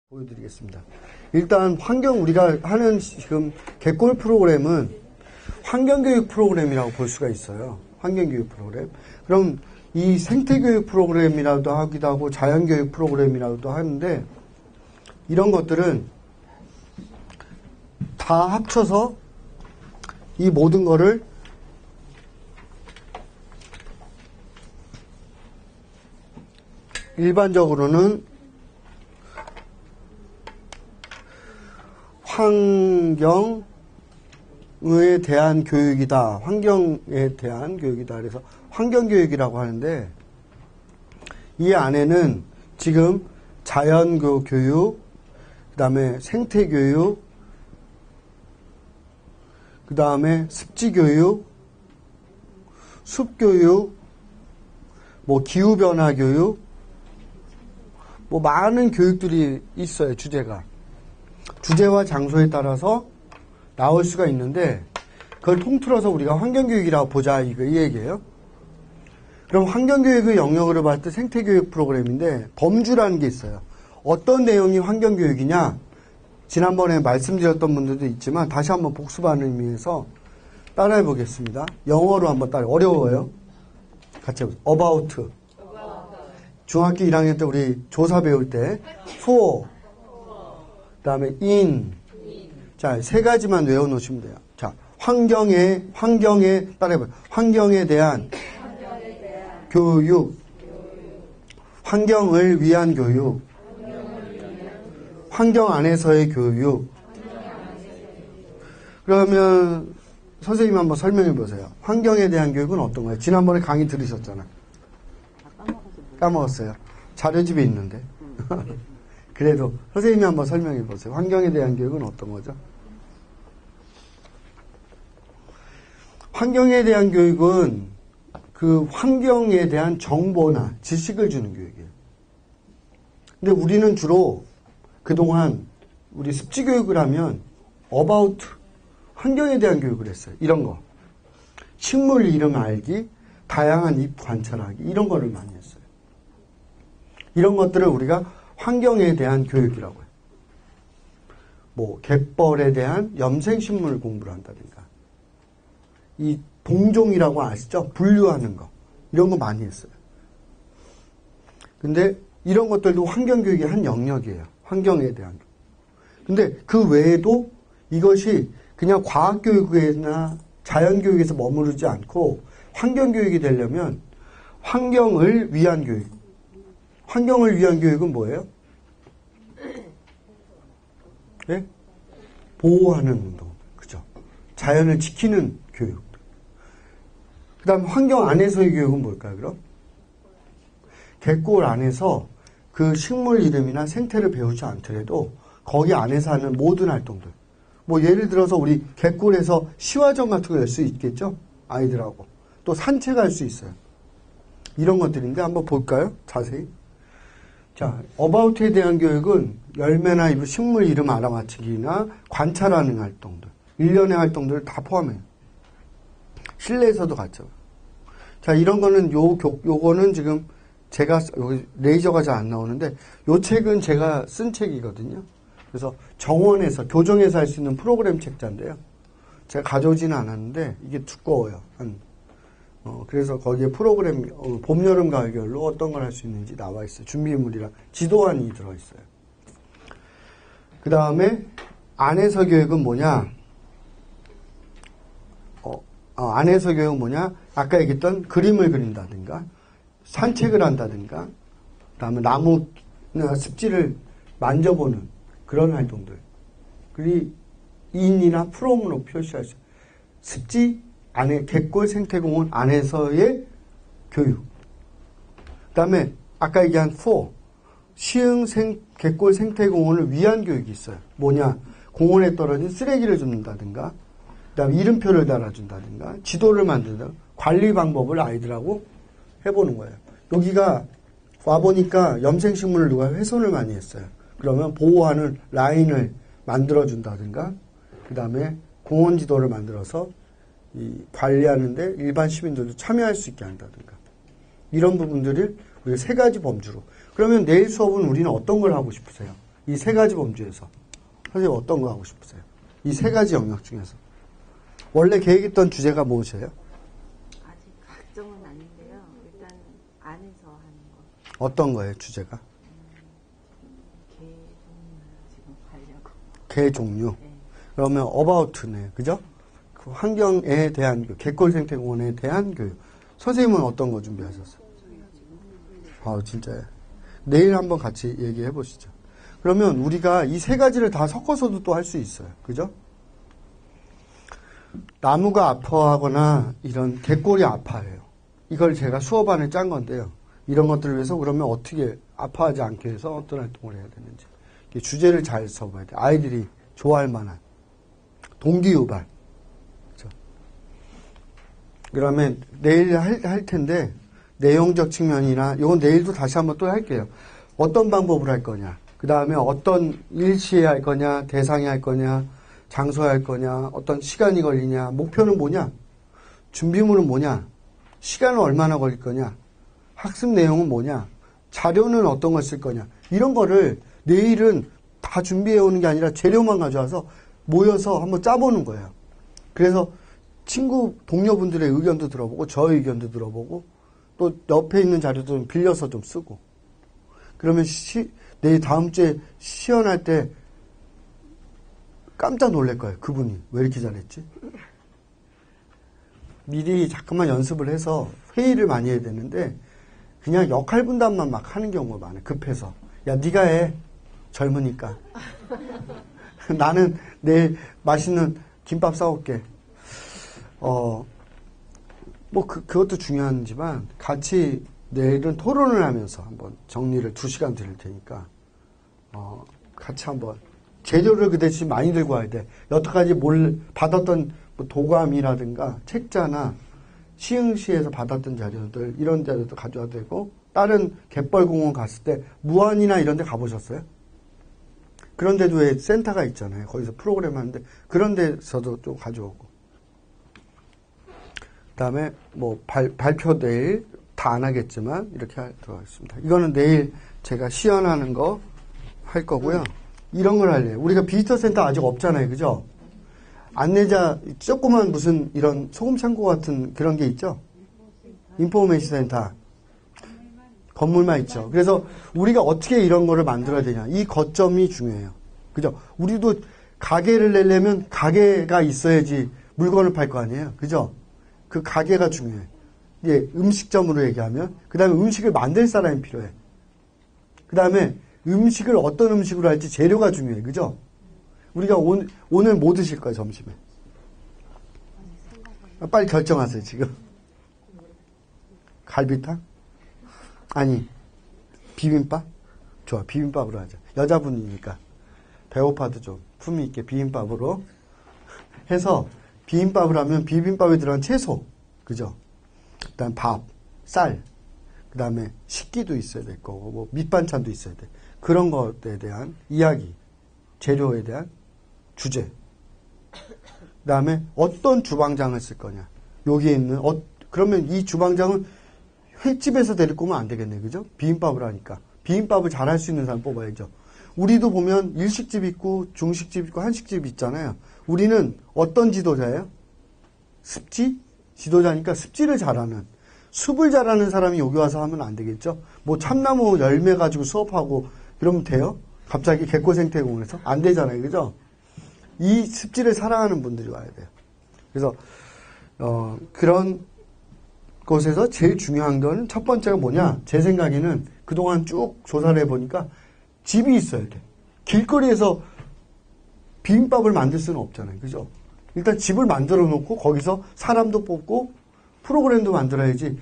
보여드리겠습니다. 일단 우리가 하는 지금 갯골 프로그램은 환경교육 프로그램이라고 볼 수가 있어요. 환경교육 프로그램. 그럼 이 생태교육 프로그램이라도 하기도 하고 자연교육 프로그램이라도 하는데 이런 것들은 다 합쳐서 이 모든 거를 일반적으로는 환경에 대한 교육이다. 환경에 대한 교육이다. 그래서 환경교육이라고 하는데 이 안에는 지금 자연교육, 그 다음에 생태교육, 그 다음에 습지교육, 숲교육, 기후변화교육, 많은 교육들이 있어요. 주제와 장소에 따라서 나올 수가 있는데 그걸 통틀어서 우리가 환경교육이라고 보자 이 얘기예요. 그럼 환경교육의 영역으로 봤을 때 생태교육 프로그램인데 범주라는 게 있어요. 어떤 내용이 환경교육이냐? 지난번에 말씀드렸던 분들도 있지만 다시 한번 복습하는 의미에서 따라해 보겠습니다. 영어로 한번 어려워요. 같이 해보세요. about. 중학교 1학년 때 우리 조사 배울 때 for. 그 다음에 in. 자, 세 가지만 외워놓으시면 돼요. 자, 환경에 따라해봐요. 환경에 대한 교육. 환경을 위한 교육. 환경 안에서의 교육. 그러면 선생님 한번 설명해 보세요. 환경에 대한 교육은 어떤 거예요? 지난번에 강의 들으셨잖아요. 까먹었어요. 자료집에 있는데. 그래도 선생님이 한번 설명해 보세요. 환경에 대한 교육은 어떤 거죠? 환경에 대한 교육은 그 환경에 대한 정보나 지식을 주는 교육이에요. 근데 우리는 주로 그동안 우리 습지 교육을 하면 about 환경에 대한 교육을 했어요. 이런 거. 식물 이름 알기, 다양한 잎 관찰하기 이런 거를 많이 했어요. 이런 것들을 우리가 환경에 대한 교육이라고 해요. 갯벌에 대한 염생식물 공부를 한다든가. 이 동종이라고 아시죠? 분류하는 거. 이런 거 많이 했어요. 근데 이런 것들도 환경교육의 한 영역이에요. 환경에 대한 교육. 근데 그 외에도 이것이 그냥 과학교육이나 자연교육에서 머무르지 않고 환경교육이 되려면 환경을 위한 교육. 환경을 위한 교육은 뭐예요? 네? 보호하는 운동. 그죠? 자연을 지키는 교육. 그 다음 환경 안에서의 교육은 뭘까요, 그럼? 갯골 안에서 그 식물 이름이나 생태를 배우지 않더라도 거기 안에서 하는 모든 활동들. 예를 들어서 우리 갯골에서 시화전 같은 거 열 수 있겠죠? 아이들하고. 또 산책할 수 있어요. 이런 것들인데 한번 볼까요? 자세히. 자, about에 대한 교육은 열매나 식물 이름 알아맞히기나 관찰하는 활동들, 일련의 활동들을 다 포함해요. 실내에서도 같죠. 자, 이런 거는 요거는 지금 제가 여기 레이저가 잘 안 나오는데 요 책은 제가 쓴 책이거든요. 그래서 정원에서 교정에서 할 수 있는 프로그램 책자인데요. 제가 가져오지는 않았는데 이게 두꺼워요. 그래서 거기에 프로그램 봄, 여름, 가을별로 어떤 걸 할 수 있는지 나와 있어요. 준비물이랑 지도안이 들어있어요. 그 다음에 안에서 교육은 뭐냐? 안에서 교육은 뭐냐? 아까 얘기했던 그림을 그린다든가 산책을 한다든가 그다음에 나무나 습지를 만져보는 그런 활동들. 그리고 in이나 from으로 표시할 수 있어요. 습지 안에 갯골 생태공원 안에서의 교육. 그다음에 아까 얘기한 for 시흥 갯골 생태공원을 위한 교육이 있어요. 뭐냐? 공원에 떨어진 쓰레기를 줍는다든가 그다음에 이름표를 달아준다든가 지도를 만든다. 관리 방법을 아이들하고 해보는 거예요. 여기가 와보니까 염생식물을 누가 훼손을 많이 했어요. 그러면 보호하는 라인을 만들어준다든가 그 다음에 공원 지도를 만들어서 관리하는데 일반 시민들도 참여할 수 있게 한다든가 이런 부분들을 우리가 세 가지 범주로. 그러면 내일 수업은 우리는 어떤 걸 하고 싶으세요? 이 세 가지 범주에서. 선생님 어떤 거 하고 싶으세요? 이 세 가지 영역 중에서. 원래 계획했던 주제가 무엇이에요? 아직 확정은 아닌데요. 일단 안에서 하는 거. 어떤 거예요, 주제가? 개 종류 지금 하려고. 개 종류. 네. 그러면 어바우트네, 그죠? 그 환경에 대한 교육, 갯골생태공원에 대한 교육. 선생님은 어떤 거 준비하셨어요? 아, 진짜요? 내일 한번 같이 얘기해 보시죠. 그러면 우리가 이 세 가지를 다 섞어서도 또 할 수 있어요. 그죠? 나무가 아파하거나 이런 갯골이 아파해요. 이걸 제가 수업 안에 짠 건데요. 이런 것들을 위해서 그러면 어떻게 아파하지 않게 해서 어떤 활동을 해야 되는지. 주제를 잘 써봐야 돼요. 아이들이 좋아할 만한. 동기유발. 그렇죠? 그러면 내일 할 텐데 내용적 측면이나 이건 내일도 다시 한번 또 할게요. 어떤 방법으로 할 거냐. 그 다음에 어떤 일시에 할 거냐. 대상에 할 거냐. 장소에 할 거냐. 어떤 시간이 걸리냐. 목표는 뭐냐. 준비물은 뭐냐. 시간은 얼마나 걸릴 거냐. 학습 내용은 뭐냐. 자료는 어떤 걸 쓸 거냐. 이런 거를 내일은 다 준비해 오는 게 아니라 재료만 가져와서 모여서 한번 짜보는 거예요. 그래서 친구, 동료분들의 의견도 들어보고 저의 의견도 들어보고 또 옆에 있는 자료도 좀 빌려서 좀 쓰고 그러면 내일 다음 주에 시연할 때 깜짝 놀랄 거예요. 그분이 왜 이렇게 잘했지? 미리 잠깐만 연습을 해서 회의를 많이 해야 되는데 그냥 역할 분담만 막 하는 경우가 많아요. 급해서. 야, 네가 해. 젊으니까. 나는 내일 맛있는 김밥 싸올게. 그것도 중요하지만 같이 내일은 토론을 하면서 한번 정리를 2시간 드릴 테니까, 같이 한번 재료를 그 대신 많이 들고 와야 돼. 여태까지 받았던 뭐 도감이라든가 책자나 시흥시에서 받았던 자료들, 이런 자료도 가져와도 되고, 다른 갯벌공원 갔을 때 무안이나 이런 데 가보셨어요? 그런 데도 왜 센터가 있잖아요. 거기서 프로그램 하는데 그런 데서도 좀 가져오고. 그다음에 뭐 발표 내일 다 안 하겠지만 이렇게 들어가겠습니다. 이거는 내일 제가 시연하는 거 할 거고요. 이런 걸 할래요. 우리가 비지터 센터 아직 없잖아요. 그죠? 안내자 조그만 무슨 이런 소금 창고 같은 그런 게 있죠? 인포메이션 센터. 건물만 있죠. 그래서 우리가 어떻게 이런 거를 만들어야 되냐. 이 거점이 중요해요. 그죠? 우리도 가게를 내려면 가게가 있어야지 물건을 팔 거 아니에요. 그죠? 그 가게가 중요해. 예, 음식점으로 얘기하면. 그 다음에 음식을 만들 사람이 필요해. 그 다음에 음식을 어떤 음식으로 할지 재료가 중요해. 그죠? 우리가 오늘 뭐 드실 거예요, 점심에? 빨리 결정하세요, 지금. 갈비탕? 아니, 비빔밥? 좋아, 비빔밥으로 하자. 여자분이니까. 배고파도 좀 품위 있게 비빔밥으로 해서 비빔밥을 하면 비빔밥에 들어간 채소, 그죠? 그 다음 밥, 쌀, 그 다음에 식기도 있어야 될 거고, 뭐 밑반찬도 있어야 돼. 그런 것에 대한 이야기, 재료에 대한 주제. 그 다음에 어떤 주방장을 쓸 거냐. 여기에 있는, 그러면 이 주방장은 횟집에서 데리고 오면 안 되겠네. 그죠? 비빔밥을 하니까. 비빔밥을 잘 할 수 있는 사람 뽑아야죠. 우리도 보면 일식집 있고 중식집 있고 한식집 있잖아요. 우리는 어떤 지도자예요? 습지? 지도자니까 습지를 잘하는. 숲을 잘하는 사람이 여기 와서 하면 안 되겠죠? 뭐 참나무 열매 가지고 수업하고 이러면 돼요? 갑자기 갯골생태공원에서? 안 되잖아요. 그죠? 이 습지를 사랑하는 분들이 와야 돼요. 그래서 그런 곳에서 제일 중요한 건 첫 번째가 뭐냐? 제 생각에는 그동안 쭉 조사를 해보니까 집이 있어야 돼. 길거리에서 비빔밥을 만들 수는 없잖아요. 그죠? 일단 집을 만들어 놓고 거기서 사람도 뽑고 프로그램도 만들어야지.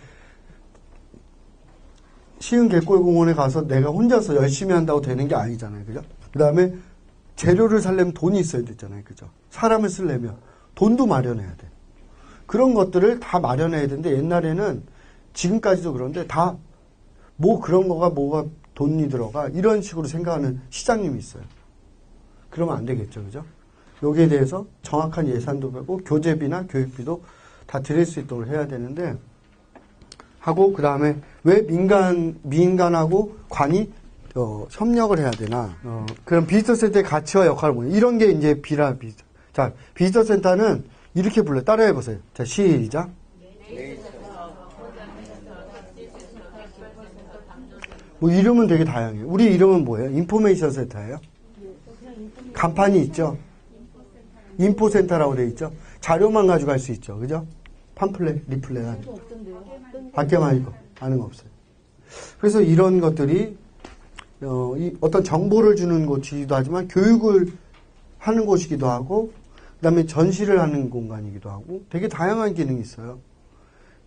시흥 갯골공원에 가서 내가 혼자서 열심히 한다고 되는 게 아니잖아요. 그죠? 그 다음에 재료를 살려면 돈이 있어야 되잖아요. 그죠? 사람을 쓰려면 돈도 마련해야 돼. 그런 것들을 다 마련해야 되는데 옛날에는 지금까지도 그런데 다 뭐 그런 거가 뭐가 돈이 들어가 이런 식으로 생각하는 시장님이 있어요. 그러면 안 되겠죠. 그죠? 여기에 대해서 정확한 예산도 되고 교재비나 교육비도 다 드릴 수 있도록 해야 되는데 하고 그 다음에 왜 민간하고 관이 협력을 해야 되나? 그럼 비지터 센터의 가치와 역할을 뭐냐? 이런 게 이제 비지터. 자, 비지터 센터는 이렇게 불러요. 따라해 보세요. 자, 시작. 뭐 이름은 되게 다양해요. 우리 이름은 뭐예요? 인포메이션 센터예요. 간판이 있죠. 인포센터라고 돼 있죠. 자료만 가져갈 수 있죠. 그죠? 팜플렛, 리플렛. 밖에만 있고 아는 거 없어요. 그래서 이런 것들이 어떤 정보를 주는 곳이기도 하지만 교육을 하는 곳이기도 하고 그다음에 전시를 하는 공간이기도 하고 되게 다양한 기능이 있어요.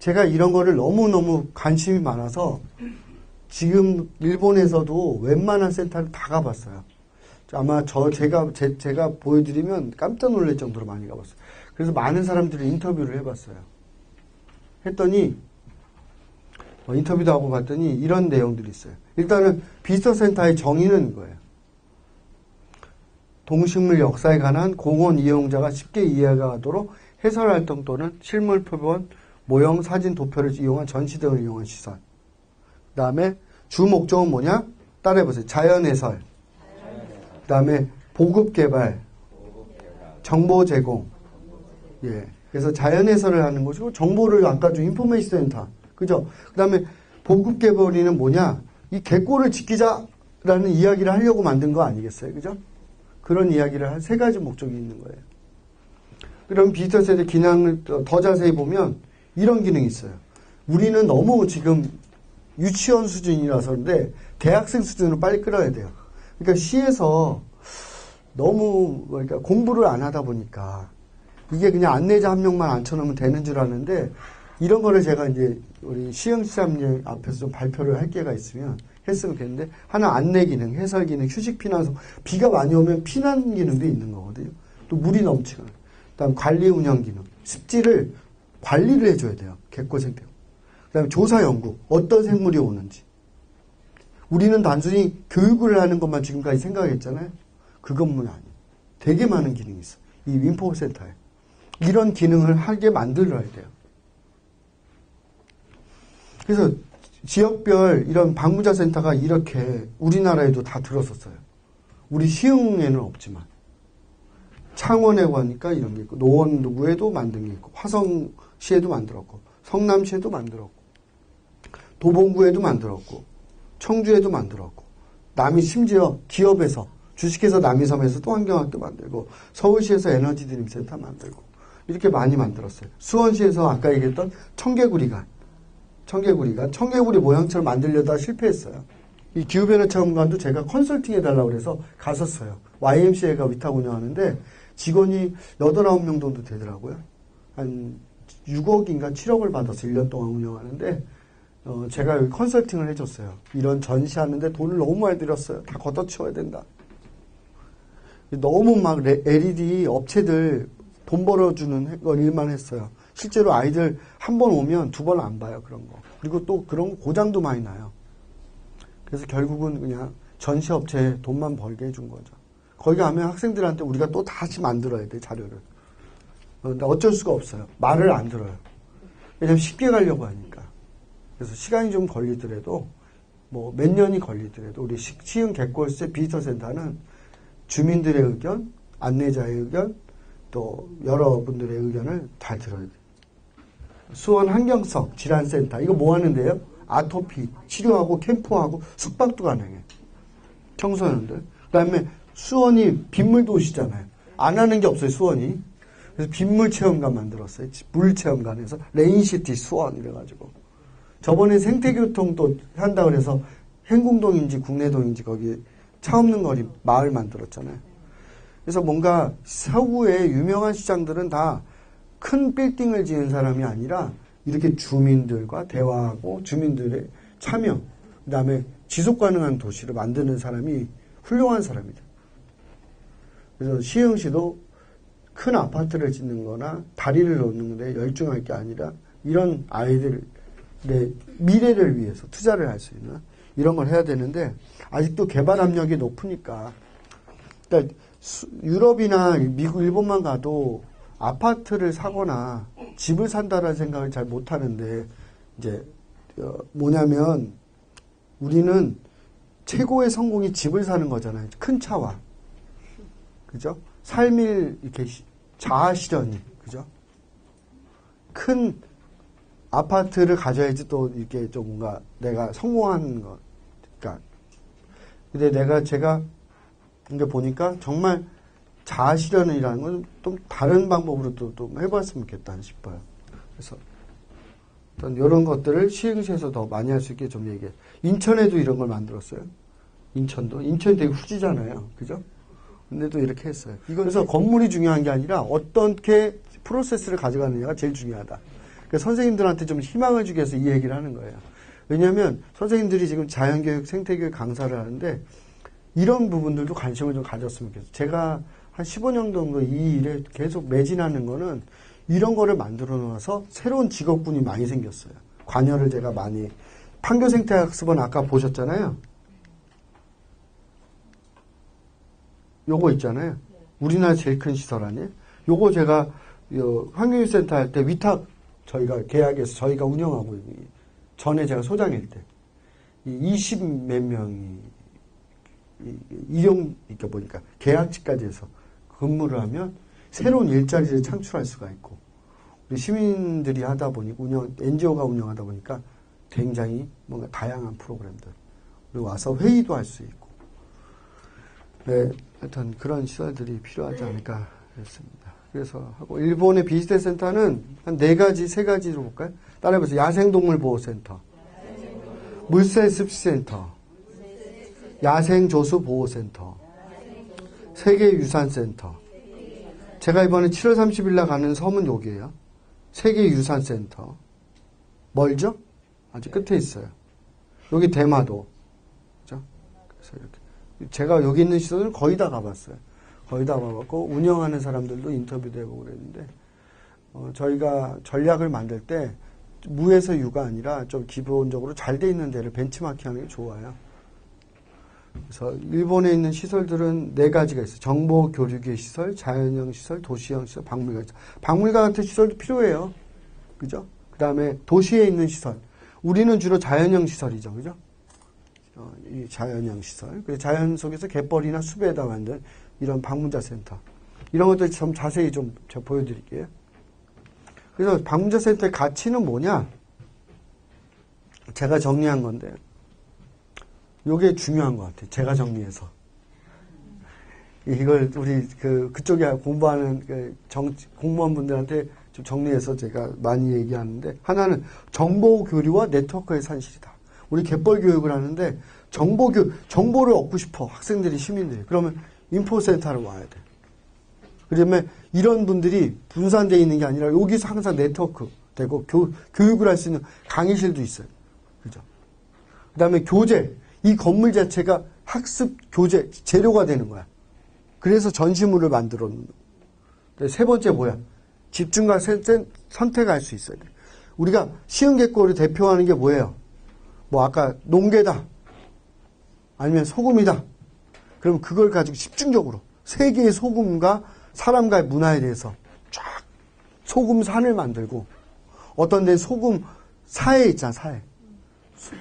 제가 이런 거를 너무너무 관심이 많아서 지금 일본에서도 웬만한 센터를 다 가봤어요. 아마 제가 보여드리면 깜짝 놀랄 정도로 많이 가봤어요. 그래서 많은 사람들이 인터뷰를 해봤어요. 했더니 인터뷰도 하고 봤더니 이런 내용들이 있어요. 일단은 비지터 센터의 정의는 이거예요. 동식물 역사에 관한 공원 이용자가 쉽게 이해가도록 해설 활동 또는 실물 표본, 모형, 사진, 도표를 이용한 전시 등을 이용한 시설. 그 다음에 주 목적은 뭐냐? 따라해보세요. 자연 해설. 그 다음에 보급 개발, 정보 제공. 예. 그래서 자연 해설을 하는 것이고, 정보를 아까 좀 인포메이션 센터. 그죠? 그 다음에 보급 개발이는 뭐냐? 이 갯골을 지키자라는 이야기를 하려고 만든 거 아니겠어요? 그죠? 그런 이야기를 한 세 가지 목적이 있는 거예요. 그럼 비지터 센터 기능을 더 자세히 보면 이런 기능이 있어요. 우리는 너무 지금 유치원 수준이라서 그런데 대학생 수준으로 빨리 끌어야 돼요. 그러니까 시에서 너무 그러니까 공부를 안 하다 보니까 이게 그냥 안내자 한 명만 앉혀놓으면 되는 줄 아는데 이런 거를 제가 이제 우리 시흥시장님 앞에서 좀 발표를 할 기회가 있으면 했으면 좋겠는데 하나 안내 기능, 해설 기능, 휴식 피난소 비가 많이 오면 피난 기능도 있는 거거든요. 또 물이 넘치거나 그다음 관리 운영 기능, 습지를 관리를 해줘야 돼요. 갯골 생태. 그다음에 조사 연구, 어떤 생물이 오는지. 우리는 단순히 교육을 하는 것만 지금까지 생각했잖아요. 그것만 아니에요. 되게 많은 기능이 있어. 이 인포센터에. 이런 기능을 하게 만들어야 돼요. 그래서 지역별 이런 방문자 센터가 이렇게 우리나라에도 다 들었었어요. 우리 시흥에는 없지만. 창원에 가니까 이런 게 있고, 노원구에도 만든 게 있고, 화성시에도 만들었고, 성남시에도 만들었고, 도봉구에도 만들었고, 청주에도 만들었고, 심지어 기업에서, 주식회사 남이섬에서도 환경학도 만들고, 서울시에서 에너지 드림센터 만들고, 이렇게 많이 만들었어요. 수원시에서 아까 얘기했던 청개구리가 청개구리 모양처럼 만들려다 실패했어요. 이 기후변화 체험관도 제가 컨설팅 해달라고 그래서 갔었어요. YMCA가 위탁 운영하는데 직원이 8, 9명 정도 되더라고요. 한 6억인가 7억을 받아서 1년 동안 운영하는데 제가 여기 컨설팅을 해줬어요. 이런 전시하는데 돈을 너무 많이 들였어요. 다 걷어치워야 된다. 너무 막 LED 업체들 돈 벌어주는 일만 했어요. 실제로 아이들 한 번 오면 2번 안 봐요. 그런 거. 그리고 또 그런 고장도 많이 나요. 그래서 결국은 그냥 전시업체에 돈만 벌게 해준 거죠. 거기 가면 학생들한테 우리가 또 다시 만들어야 돼, 자료를. 근데 어쩔 수가 없어요. 말을 안 들어요. 왜냐면 쉽게 가려고 하니까. 그래서 시간이 좀 걸리더라도, 뭐 몇 년이 걸리더라도, 우리 시흥 갯골세 비지터 센터는 주민들의 의견, 안내자의 의견, 또 여러분들의 의견을 잘 들어야 돼요. 수원 환경석 질환센터, 이거 뭐 하는데요? 아토피 치료하고 캠프하고 숙박도 가능해요. 청소년들. 그 다음에 수원이 빗물 도시잖아요. 안 하는 게 없어요, 수원이. 그래서 빗물 체험관 만들었어요. 물 체험관에서 레인시티 수원 이래가지고. 저번에 생태교통도 한다 그래서 행궁동인지 국내동인지 거기 차 없는 거리 마을 만들었잖아요. 그래서 뭔가 서구의 유명한 시장들은 다 큰 빌딩을 지은 사람이 아니라 이렇게 주민들과 대화하고 주민들의 참여, 그 다음에 지속 가능한 도시를 만드는 사람이 훌륭한 사람이다. 그래서 시흥시도 큰 아파트를 짓는 거나 다리를 놓는 데 열중할 게 아니라 이런 아이들의 미래를 위해서 투자를 할 수 있는 이런 걸 해야 되는데 아직도 개발 압력이 높으니까 그러니까 유럽이나 미국, 일본만 가도 아파트를 사거나 집을 산다라는 생각을 잘 못하는데 이제 뭐냐면 우리는 최고의 성공이 집을 사는 거잖아요. 큰 차와. 그죠? 삶일, 이렇게 자아 실현이. 그죠? 큰 아파트를 가져야지 또 이렇게 좀 뭔가 내가 성공한 거. 그러니까. 근데 제가 이게 보니까 정말 자아 실현이라는 건 좀 다른 방법으로 또 해봤으면 좋겠다 싶어요. 그래서 어떤 이런 것들을 시흥시에서 더 많이 할 수 있게 좀 얘기해. 인천에도 이런 걸 만들었어요. 인천이 되게 후지잖아요. 그죠? 근데도 이렇게 했어요. 그래서 건물이 중요한 게 아니라 어떻게 프로세스를 가져가느냐가 제일 중요하다. 그러니까 선생님들한테 좀 희망을 주기 위해서 이 얘기를 하는 거예요. 왜냐하면 선생님들이 지금 자연교육, 생태교육 강사를 하는데 이런 부분들도 관심을 좀 가졌으면 좋겠어요. 제가 한 15년 정도 이 일에 계속 매진하는 거는 이런 거를 만들어 놓아서 새로운 직업군이 많이 생겼어요. 관여를 제가 많이. 판교생태학습원 아까 보셨잖아요. 요거 있잖아요. 우리나라 제일 큰 시설 아니에요? 요거 제가 환경유센터 할 때 위탁 저희가 계약해서 저희가 운영하고 전에 제가 소장일 때 20 몇 명이 이렇게 보니까 계약직까지 해서 근무를 하면 새로운 일자리를 창출할 수가 있고 우리 시민들이 하다 보니 NGO가 운영하다 보니까 굉장히 뭔가 다양한 프로그램들 그리고 와서 회의도 할 수 있고 네, 하여튼 그런 시설들이 필요하지 않을까 했습니다. 그래서 하고 일본의 비슷한 센터는 한 4가지, 3가지로 볼까요? 따라해보세요. 야생동물보호센터, 물새습시센터, 야생조수보호센터, 세계유산센터. 제가 이번에 7월 30일 날 가는 섬은 여기에요. 세계유산센터. 멀죠? 아주 끝에 있어요. 여기 대마도. 그죠? 그래서 이렇게. 제가 여기 있는 시설은 거의 다 가봤어요. 거의 다 가봤고, 운영하는 사람들도 인터뷰도 해보고 그랬는데, 저희가 전략을 만들 때, 무에서 유가 아니라 좀 기본적으로 잘 돼 있는 데를 벤치마킹 하는 게 좋아요. 그래서 일본에 있는 시설들은 4가지가 있어요. 정보 교류계 시설, 자연형 시설, 도시형 시설, 박물관 시설. 박물관 같은 시설도 필요해요. 그죠? 그 다음에 도시에 있는 시설. 우리는 주로 자연형 시설이죠. 그죠? 이 자연형 시설. 그리고 자연 속에서 갯벌이나 숲에다 만든 이런 방문자 센터. 이런 것들 좀 자세히 좀 제가 보여드릴게요. 그래서 방문자 센터의 가치는 뭐냐? 제가 정리한 건데, 요게 중요한 것 같아요. 제가 정리해서. 이걸 우리 그쪽에 공부하는 공무원분들한테 좀 정리해서 제가 많이 얘기하는데, 정보 교류와 네트워크의 산실이다. 우리 갯벌 교육을 하는데, 정보를 얻고 싶어. 학생들이, 시민들이. 그러면 인포센터로 와야 돼. 그러면 이런 분들이 분산되어 있는 게 아니라 여기서 항상 네트워크 되고 교육을 할 수 있는 강의실도 있어요. 그죠? 그 다음에 교재. 이 건물 자체가 학습 교재 재료가 되는 거야. 그래서 전시물을 만들어 놓는 거야. 3번째 뭐야? 집중과 선택할 수 있어야 돼. 우리가 시흥갯골을 대표하는 게 뭐예요? 뭐 아까 농개다. 아니면 소금이다. 그럼 그걸 가지고 집중적으로 세계의 소금과 사람과의 문화에 대해서 쫙 소금 산을 만들고 어떤 데 소금 사해 있잖아, 사해.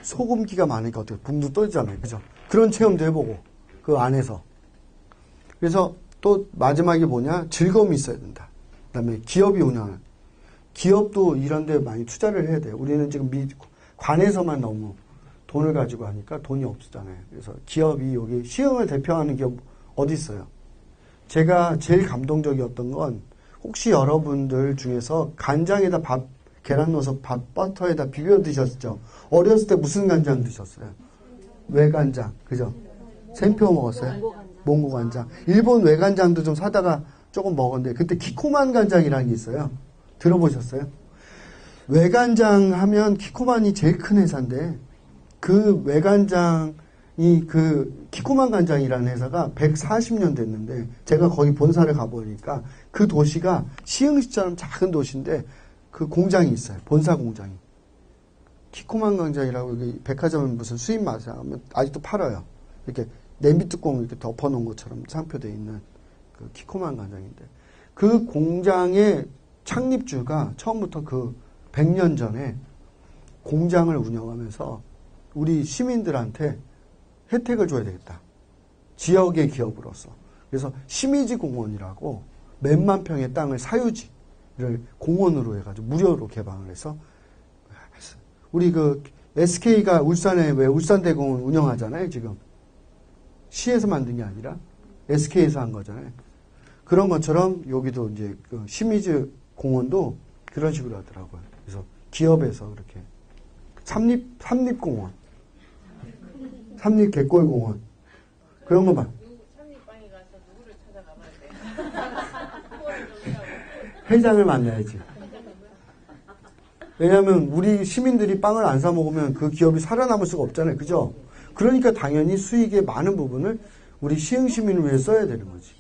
소금기가 많으니까 어떻게 붕도 떠지잖아요. 그죠? 그런 체험도 해보고 그 안에서. 그래서 또 마지막에 뭐냐? 즐거움이 있어야 된다. 그 다음에 기업이 운영하는. 기업도 이런 데 많이 투자를 해야 돼요. 우리는 지금 관에서만 너무 돈을 가지고 하니까 돈이 없잖아요. 그래서 기업이 여기 시흥을 대표하는 기업 어디 있어요? 제가 제일 감동적이었던 건 혹시 여러분들 중에서 간장에다 계란 넣어서 버터에다 비벼 드셨죠? 어렸을 때 무슨 간장 드셨어요? 외간장. 그죠? 생표 먹었어요? 몽고 간장. 일본 외간장도 좀 사다가 조금 먹었는데 그때 키코만 간장이라는 게 있어요. 들어보셨어요? 외간장 하면 키코만이 제일 큰 회사인데 그 외간장이 키코만 간장이라는 회사가 140년 됐는데 제가 거기 본사를 가보니까 그 도시가 시흥시처럼 작은 도시인데 그 공장이 있어요. 본사 공장이. 키코만 간장이라고 여기 백화점에 무슨 수입 맛이야 하면 아직도 팔아요. 이렇게 냄비 뚜껑을 이렇게 덮어놓은 것처럼 상표되어 있는 그 키코만 간장인데 그 공장의 창립주가 처음부터 그 100년 전에 공장을 운영하면서 우리 시민들한테 혜택을 줘야 되겠다. 지역의 기업으로서. 그래서 시미지 공원이라고 몇만 평의 땅을 사유지를 공원으로 해가지고 무료로 개방을 해서 했어요. 우리 그 SK가 울산에 왜 울산대공원 운영하잖아요, 지금. 시에서 만든 게 아니라 SK에서 한 거잖아요. 그런 것처럼 여기도 이제 그 시미즈 공원도 그런 식으로 하더라고요. 그래서 기업에서 그렇게 삼립공원, 삼립개골공원 그런 거 봐. 삼립방에 가서 누구를 찾아가봐야 돼. 회장을 만나야지. 왜냐하면 우리 시민들이 빵을 안 사 먹으면 그 기업이 살아남을 수가 없잖아요. 그죠? 그러니까 당연히 수익의 많은 부분을 우리 시흥 시민을 위해 써야 되는 거지.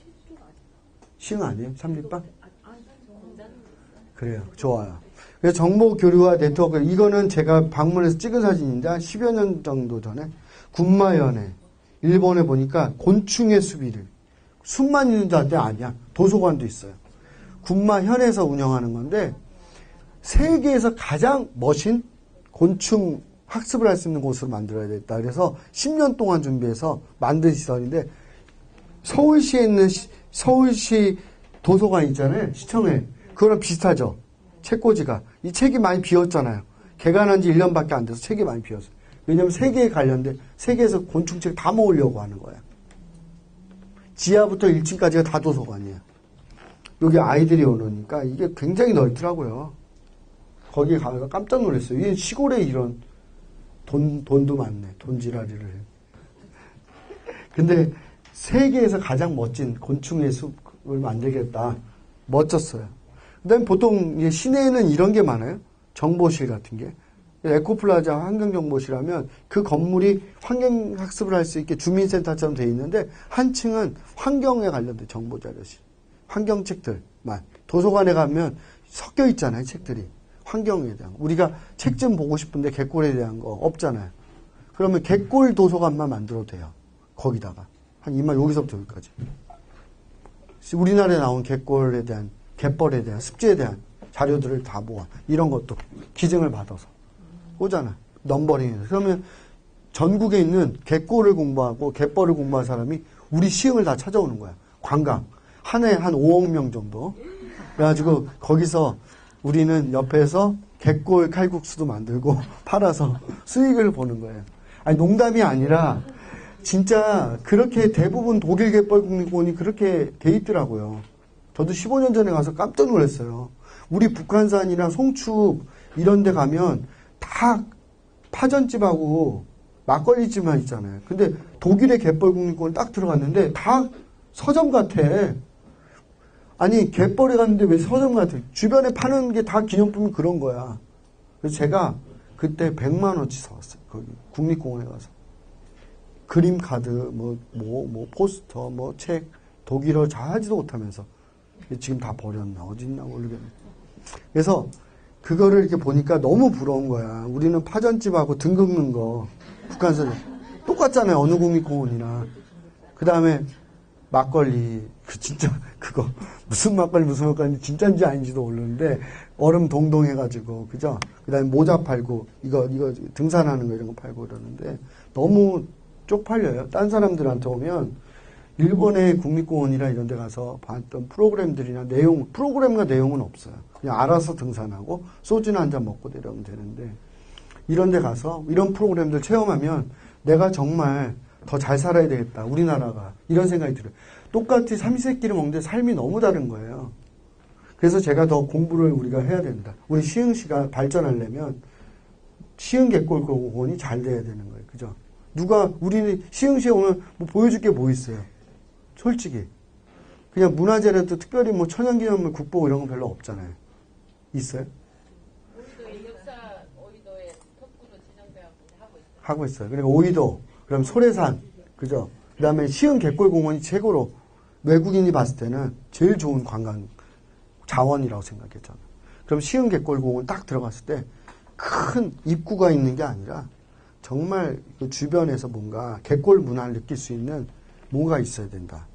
시흥 아니에요? 삼립빵? 그래요. 좋아요. 그래서 정보 교류와 네트워크, 이거는 제가 방문해서 찍은 사진인데 한 10여 년 정도 전에 군마현에 일본에 보니까 곤충의 숲이를 숲만 있는 자한테 아니야. 도서관도 있어요. 군마현에서 운영하는 건데 세계에서 가장 멋진 곤충 학습을 할 수 있는 곳으로 만들어야 되겠다. 그래서 10년 동안 준비해서 만든 시설인데 서울시에 있는 서울시 도서관 있잖아요. 시청에. 그거랑 비슷하죠. 책꽂이가. 이 책이 많이 비었잖아요. 개관한 지 1년밖에 안 돼서 책이 많이 비었어요. 왜냐하면 세계에 관련된 세계에서 곤충책 다 모으려고 하는 거야. 지하부터 1층까지가 다 도서관이에요. 여기 아이들이 오니까 이게 굉장히 넓더라고요. 거기에 가서 깜짝 놀랐어요. 이게 시골에 이런 돈도 많네. 돈지랄이를 해. 근데 세계에서 가장 멋진 곤충의 숲을 만들겠다. 멋졌어요. 그 다음에 보통 시내에는 이런 게 많아요. 정보실 같은 게. 에코플라자 환경정보실 하면 그 건물이 환경학습을 할 수 있게 주민센터처럼 돼 있는데 한 층은 환경에 관련된 정보자료실. 환경책들만. 도서관에 가면 섞여 있잖아요. 책들이. 환경에 대한. 우리가 책 좀 보고 싶은데 갯골에 대한 거 없잖아요. 그러면 갯골 도서관만 만들어도 돼요. 거기다가. 한 이만 여기서부터 여기까지. 우리나라에 나온 갯골에 대한, 갯벌에 대한, 습지에 대한 자료들을 다 모아. 이런 것도 기증을 받아서 오잖아. 넘버링에서. 그러면 전국에 있는 갯골을 공부하고 갯벌을 공부한 사람이 우리 시흥을 다 찾아오는 거야. 관광. 한 해에 한 5억 명 정도. 그래가지고 거기서 우리는 옆에서 갯골 칼국수도 만들고 팔아서 수익을 보는 거예요. 아니, 농담이 아니라 진짜 그렇게 대부분 독일 갯벌 국립공원이 그렇게 돼 있더라고요. 저도 15년 전에 가서 깜짝 놀랐어요. 우리 북한산이나 송축 이런 데 가면 다 파전집하고 막걸리집만 있잖아요. 근데 독일의 갯벌 국립공원 딱 들어갔는데 다 서점 같아. 아니, 갯벌에 갔는데 왜 서점 같아? 주변에 파는 게 다 기념품이 그런 거야. 그래서 제가 그때 100만 원치 사왔어요. 거기 국립공원에 가서. 그림 카드, 포스터, 책, 독일어 잘 하지도 못하면서. 지금 다 버렸나? 어딨나? 모르겠네. 그래서 그거를 이렇게 보니까 너무 부러운 거야. 우리는 파전집하고 등 긁는 거. 북한산 똑같잖아요. 어느 국립공원이나. 그 다음에 막걸리. 진짜 그거. 무슨 막걸리 진짜인지 아닌지도 모르는데 얼음 동동 해가지고. 그죠? 그 다음에 모자 팔고 이거 등산하는 거 이런 거 팔고 그러는데 너무 쪽팔려요. 딴 사람들한테 오면 일본의 국립공원이나 이런 데 가서 봤던 프로그램들이나 프로그램과 내용은 없어요. 그냥 알아서 등산하고 소주나 한잔 먹고 내려오면 되는데 이런 데 가서 이런 프로그램들 체험하면 내가 정말 더 잘 살아야 되겠다. 우리나라가. 이런 생각이 들어요. 똑같이 삼시세끼를 먹는데 삶이 너무 다른 거예요. 그래서 제가 더 공부를 우리가 해야 된다. 우리 시흥시가 발전하려면 시흥 갯골공원이 잘 돼야 되는 거예요. 그죠? 우리 시흥시에 오면 보여줄 게 뭐 있어요? 솔직히. 그냥 문화재라도 특별히 천연기념물 국보 이런 거 별로 없잖아요. 있어요? 오이도의 역사, 오이도의 덕구로 지정돼서 하고 있어요. 하고 있어요. 그러니까 오이도, 그럼 소래산, 그죠? 그 다음에 시흥 갯골공원이 최고로 외국인이 봤을 때는 제일 좋은 관광 자원이라고 생각했잖아요. 그럼 시흥 갯골공원 딱 들어갔을 때 큰 입구가 있는 게 아니라 정말 그 주변에서 뭔가 갯골 문화를 느낄 수 있는 뭔가 있어야 된다.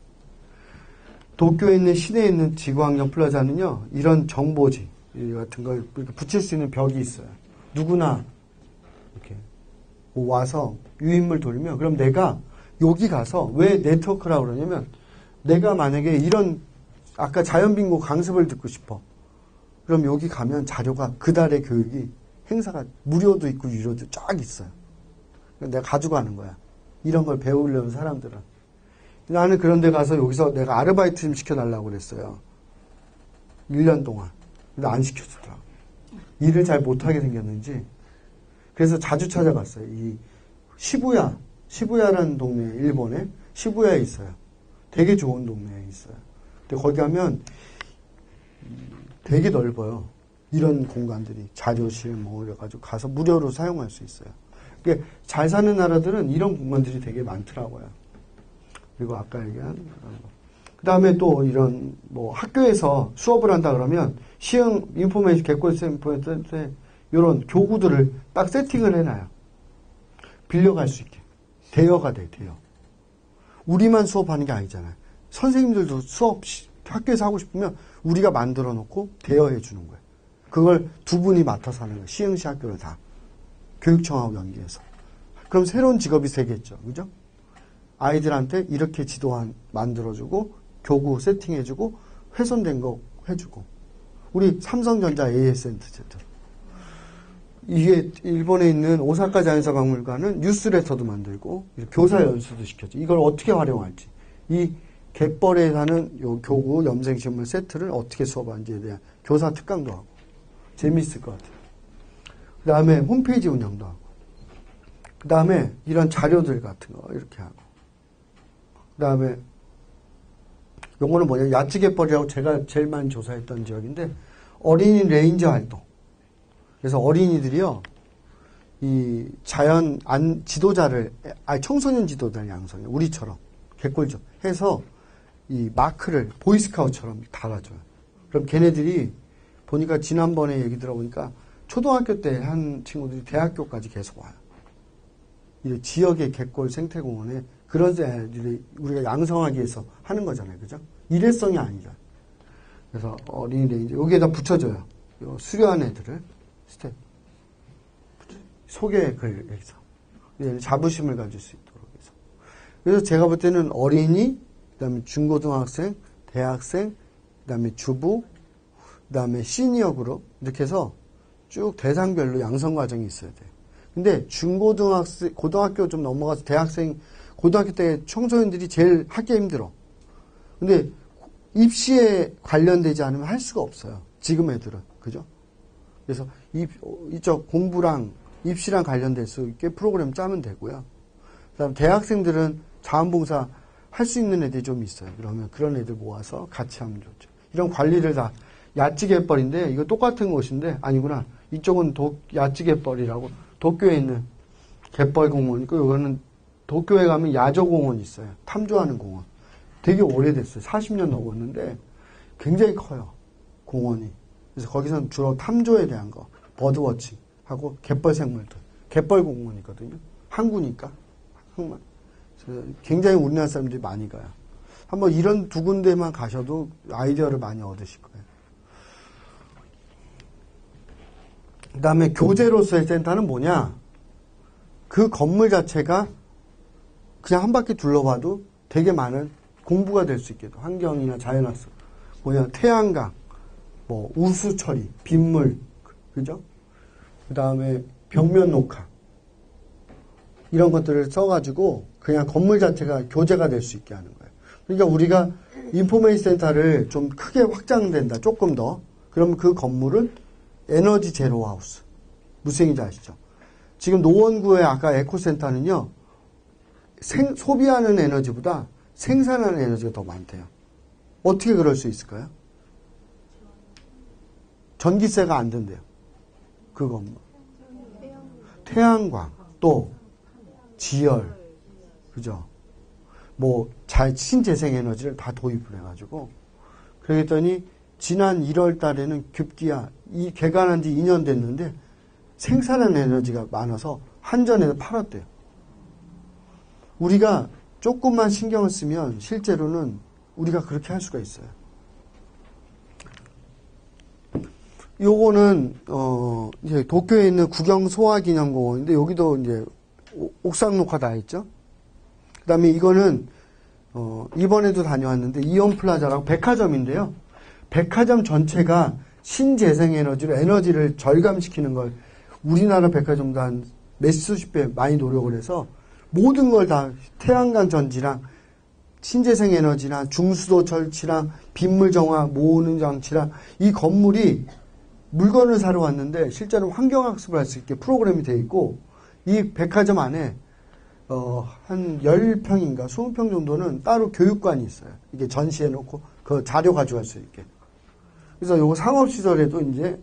도쿄에 있는 시내에 있는 지구환경 플라자는요, 이런 정보지 같은 걸 이렇게 붙일 수 있는 벽이 있어요. 누구나 이렇게 와서 유인물 돌리면 그럼 내가 여기 가서 왜 네트워크라고 그러냐면 내가 만약에 이런 아까 자연빙고 강습을 듣고 싶어. 그럼 여기 가면 자료가 그 달의 교육이 행사가 무료도 있고 유료도 쫙 있어요. 내가 가져가는 거야. 이런 걸 배우려는 사람들은. 나는 그런 데 가서 여기서 내가 아르바이트 좀 시켜달라고 그랬어요. 1년 동안. 근데 안 시켜주더라고. 일을 잘 못하게 생겼는지. 그래서 자주 찾아갔어요. 이 시부야라는 동네, 일본에 시부야에 있어요. 되게 좋은 동네에 있어요. 근데 거기 가면 되게 넓어요. 이런 공간들이 자료실 뭐 이래가지고 가서 무료로 사용할 수 있어요. 그러니까 잘 사는 나라들은 이런 공간들이 되게 많더라고요. 그리고 아까 얘기한 그 다음에 또 이런 뭐 학교에서 수업을 한다 그러면 시흥 인포메이션 개콜센 인포메이션에 이런 교구들을 딱 세팅을 해놔요. 빌려갈 수 있게. 대여가 돼, 대여. 우리만 수업하는 게 아니잖아요. 선생님들도 수업 학교에서 하고 싶으면 우리가 만들어 놓고 대여해 주는 거예요. 그걸 두 분이 맡아서 하는 거예요. 시흥시 학교를 다. 교육청하고 연계해서. 그럼 새로운 직업이 생겼죠. 그죠? 아이들한테 이렇게 지도 만들어주고, 교구 세팅해주고, 훼손된 거 해주고. 우리 삼성전자 AS센터죠. 이게 일본에 있는 오사카 자연사박물관은 뉴스레터도 만들고, 교사 연수도 시켰죠. 이걸 어떻게 활용할지. 이 갯벌에 사는 요 교구 염생식물 세트를 어떻게 수업하는지에 대한 교사 특강도 하고. 재미있을 것 같아요. 그 다음에 홈페이지 운영도 하고. 그 다음에 이런 자료들 같은 거 이렇게 하고. 그 다음에 요거는 뭐냐, 야찌갯벌이라고 제가 제일 많이 조사했던 지역인데 어린이 레인저 활동. 그래서 어린이들이요, 이 자연 지도자를, 청소년 지도자를 양성해. 우리처럼 개꿀죠. 해서 이 마크를 보이스카우트처럼 달아줘요. 그럼 걔네들이 보니까 지난번에 얘기 들어보니까 초등학교 때 한 친구들이 대학교까지 계속 와요. 이 지역의 갯골 생태공원에 그런 애들이 우리가 양성하기 위해서 하는 거잖아요. 그죠? 일회성이 아니잖아요. 그래서 어린이 레인저 여기에다 붙여줘요. 요 수료한 애들을 스텝 소개 글에서 자부심을 가질 수 있도록 해서. 그래서 제가 볼 때는 어린이, 그다음에 중고등학생, 대학생, 그다음에 주부, 그다음에 시니어 그룹 이렇게 해서 쭉 대상별로 양성 과정이 있어야 돼요. 근데 중고등학생, 고등학교 좀 넘어가서 대학생, 고등학교 때 청소년들이 제일 하기 힘들어. 근데 입시에 관련되지 않으면 할 수가 없어요. 지금 애들은. 그죠? 그래서 이쪽 공부랑 입시랑 관련될 수 있게 프로그램 짜면 되고요. 그다음 대학생들은 자원봉사 할 수 있는 애들이 좀 있어요. 그러면 그런 애들 모아서 같이 하면 좋죠. 이런 관리를 다 야찌갯벌인데 이거 똑같은 곳인데 아니구나. 이쪽은 야찌갯벌이라고 도쿄에 있는 갯벌 공원이고 이거는 도쿄에 가면 야조공원이 있어요. 탐조하는 공원. 되게 오래됐어요. 40년 넘었는데 굉장히 커요. 공원이. 그래서 거기서는 주로 탐조에 대한 거, 버드워칭하고 갯벌 생물들, 갯벌 공원이거든요. 항구니까. 항만. 굉장히 우리나라 사람들이 많이 가요. 한번 이런 두 군데만 가셔도 아이디어를 많이 얻으실 거예요. 그 다음에 교재로서의 센터는 뭐냐? 그 건물 자체가 그냥 한 바퀴 둘러봐도 되게 많은 공부가 될 수 있게도 환경이나 자연학습, 뭐냐, 태양광, 뭐 우수 처리, 빗물, 그죠? 그 다음에 벽면 녹화 이런 것들을 써가지고 그냥 건물 자체가 교재가 될 수 있게 하는 거예요. 그러니까 우리가 인포메이션 센터를 좀 크게 확장된다, 조금 더. 그러면 그 건물은 에너지 제로 하우스. 무슨 얘기인지 아시죠? 지금 노원구의 아까 에코센터는요, 소비하는 에너지보다 생산하는 에너지가 더 많대요. 어떻게 그럴 수 있을까요? 전기세가 안 든대요. 그 건물. 태양광, 또 지열, 그죠? 뭐 신재생 에너지를 다 도입을 해가지고 그랬더니 지난 1월 달에는 급기야 이 개관한 지 2년 됐는데 생산하는 에너지가 많아서 한전에서 팔았대요. 우리가 조금만 신경을 쓰면 실제로는 우리가 그렇게 할 수가 있어요. 요거는 이제 도쿄에 있는 국영 소화기념공원인데 여기도 이제 옥상 녹화 다 했죠. 그 다음에 이거는, 이번에도 다녀왔는데, 이온 플라자라고 백화점인데요. 백화점 전체가 신재생에너지로 에너지를 절감시키는 걸 우리나라 백화점도 한 몇수십 배 많이 노력을 해서 모든 걸 다 태양광 전지랑 신재생에너지랑 중수도 설치랑 빗물 정화 모으는 장치랑 이 건물이 물건을 사러 왔는데 실제로 환경학습을 할 수 있게 프로그램이 되어 있고 이 백화점 안에 한 10평인가 20평 정도는 따로 교육관이 있어요. 이게 전시해 놓고 그 자료 가져갈 수 있게. 그래서 요거 상업시설에도 이제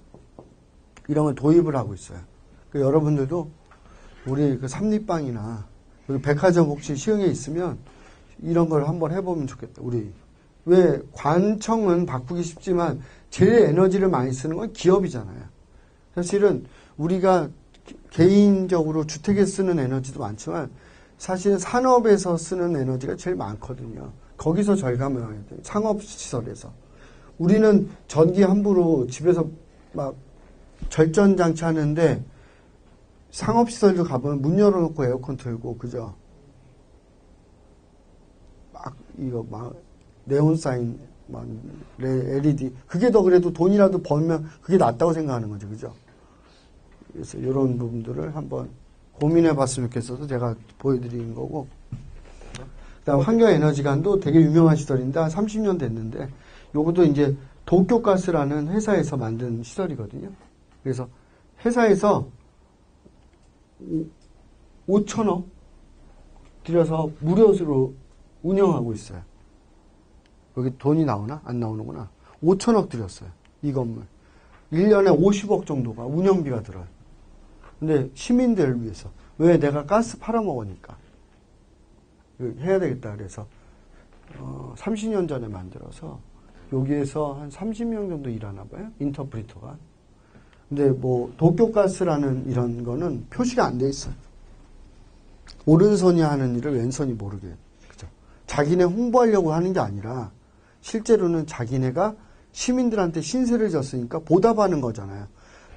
이런 걸 도입을 하고 있어요. 여러분들도 우리 그 삼립방이나 우리 백화점 혹시 시흥에 있으면 이런 걸 한번 해보면 좋겠다. 우리 왜 관청은 바꾸기 쉽지만 제일 에너지를 많이 쓰는 건 기업이잖아요. 사실은 우리가 개인적으로 주택에 쓰는 에너지도 많지만 사실 산업에서 쓰는 에너지가 제일 많거든요. 거기서 절감을 해야 돼요. 상업시설에서. 우리는 전기 함부로 집에서 막 절전장치 하는데 상업시설도 가보면 문 열어놓고 에어컨 틀고, 그죠? 막 네온 사인, 막 LED. 그게 더 그래도 돈이라도 벌면 그게 낫다고 생각하는 거죠. 그죠? 그래서 이런 부분들을 한번 고민해 봤으면 좋겠어서 제가 보여드리는 거고. 그 다음 환경에너지관도 되게 유명한 시설인데 한 30년 됐는데 요것도 이제 도쿄가스라는 회사에서 만든 시설이거든요. 그래서 회사에서 5천억 들여서 무료로 운영하고 있어요. 여기 돈이 나오나? 안 나오는구나. 5천억 들였어요. 이 건물. 1년에 50억 정도가 운영비가 들어요. 근데 시민들을 위해서. 왜? 내가 가스 팔아먹으니까. 해야 되겠다. 그래서 30년 전에 만들어서 여기에서 한 30명 정도 일하나 봐요. 인터프리터가. 근데 뭐 도쿄가스라는 이런 거는 표시가 안 돼 있어요. 오른손이 하는 일을 왼손이 모르게. 그죠? 자기네 홍보하려고 하는 게 아니라 실제로는 자기네가 시민들한테 신세를 졌으니까 보답하는 거잖아요.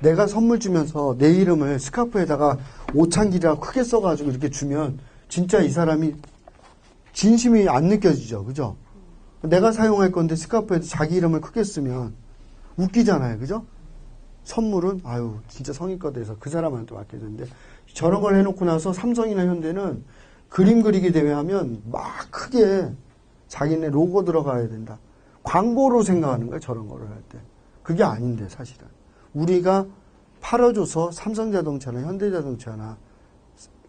내가 선물 주면서 내 이름을 스카프에다가 오창길이라고 크게 써가지고 이렇게 주면 진짜 이 사람이 진심이 안 느껴지죠. 그죠? 내가 사용할 건데 스카프에 자기 이름을 크게 쓰면 웃기잖아요. 그죠? 선물은 아유 진짜 성의껏 해서 그 사람한테 맡겨줬는데 저런 걸 해놓고 나서 삼성이나 현대는 그림 그리기 대회하면 막 크게 자기네 로고 들어가야 된다. 광고로 생각하는 거예요. 저런 거를 할 때. 그게 아닌데 사실은. 우리가 팔아줘서 삼성자동차나 현대자동차나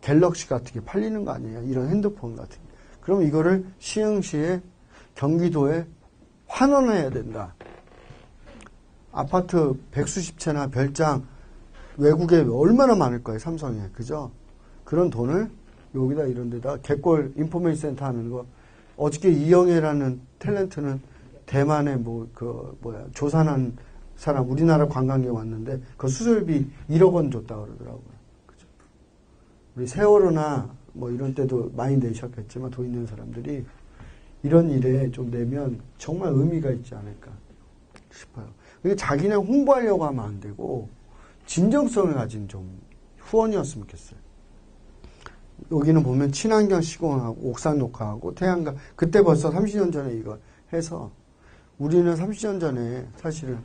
갤럭시 같은 게 팔리는 거 아니에요. 이런 핸드폰 같은 게. 그럼 이거를 시흥시에 경기도에 환원해야 된다. 아파트 백수십 채나 별장 외국에 얼마나 많을 거예요. 삼성에. 그죠? 그런 돈을 여기다 이런 데다 갯골 인포메이션 센터 하는 거. 어저께 이영애라는 탤런트는 대만에 조산한 사람 우리나라 관광객 왔는데 그 수술비 1억 원 줬다 그러더라고요. 그죠? 우리 세월호나 뭐 이런 때도 많이 내셨겠지만 돈 있는 사람들이 이런 일에 좀 내면 정말 의미가 있지 않을까 싶어요. 근데 자기네 홍보하려고 하면 안 되고 진정성을 가진 좀 후원이었으면 좋겠어요. 여기는 보면 친환경 시공하고 옥상 녹화하고 태양광 그때 벌써 30년 전에 이걸 해서 우리는 30년 전에 사실은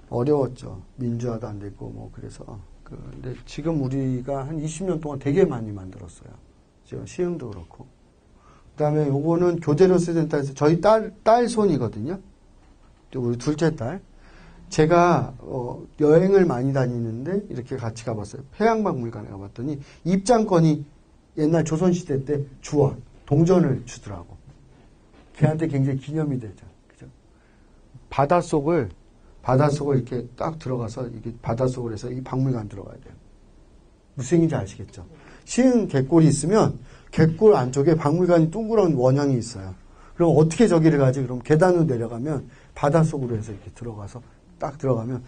어려웠죠. 민주화도 안 되고 뭐 그래서 근데 지금 우리가 한 20년 동안 되게 많이 만들었어요. 지금 시흥도 그렇고. 그다음에 요거는 교대로스 센터에서 저희 딸 손이거든요. 우리 둘째 딸. 제가 여행을 많이 다니는데 이렇게 같이 가봤어요. 해양박물관에 가봤더니 입장권이 옛날 조선시대 때 주와 동전을 주더라고. 걔한테 굉장히 기념이 되죠. 그죠? 바닷속을 이렇게 딱 들어가서 이게 바닷속을 해서 이 박물관 들어가야 돼요. 무슨 얘기인지 아시겠죠? 시흥 갯골이 있으면 갯골 안쪽에 박물관이 둥그런 원형이 있어요. 그럼 어떻게 저기를 가지? 그럼 계단으로 내려가면 바닷속으로 해서 이렇게 들어가서 딱 들어가면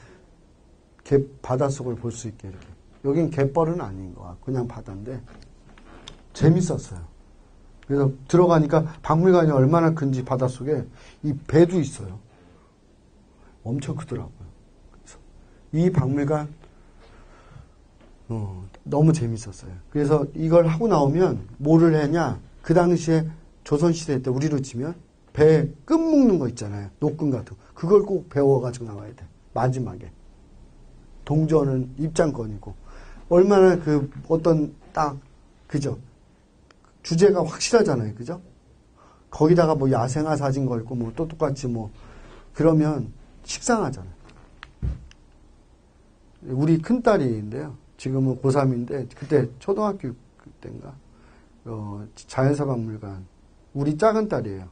바닷속을 볼 수 있게 이렇게. 여긴 갯벌은 아닌 거야. 그냥 바다인데 재밌었어요. 그래서 들어가니까 박물관이 얼마나 큰지 바닷속에 이 배도 있어요. 엄청 크더라고요. 그래서 이 박물관 너무 재밌었어요. 그래서 이걸 하고 나오면 뭐를 했냐? 그 당시에 조선시대 때 우리로 치면 배 끈 묶는 거 있잖아요. 노끈 같은 거. 그걸 꼭 배워가지고 나와야 돼. 마지막에. 동전은 입장권이고. 얼마나 그 어떤 딱, 그죠? 주제가 확실하잖아요. 그죠? 거기다가 뭐 야생화 사진 걸고 뭐 또 똑같이 뭐 그러면 식상하잖아요. 우리 큰딸인데요. 지금은 고3인데 그때 초등학교 때인가 자연사박물관 우리 작은 딸이에요.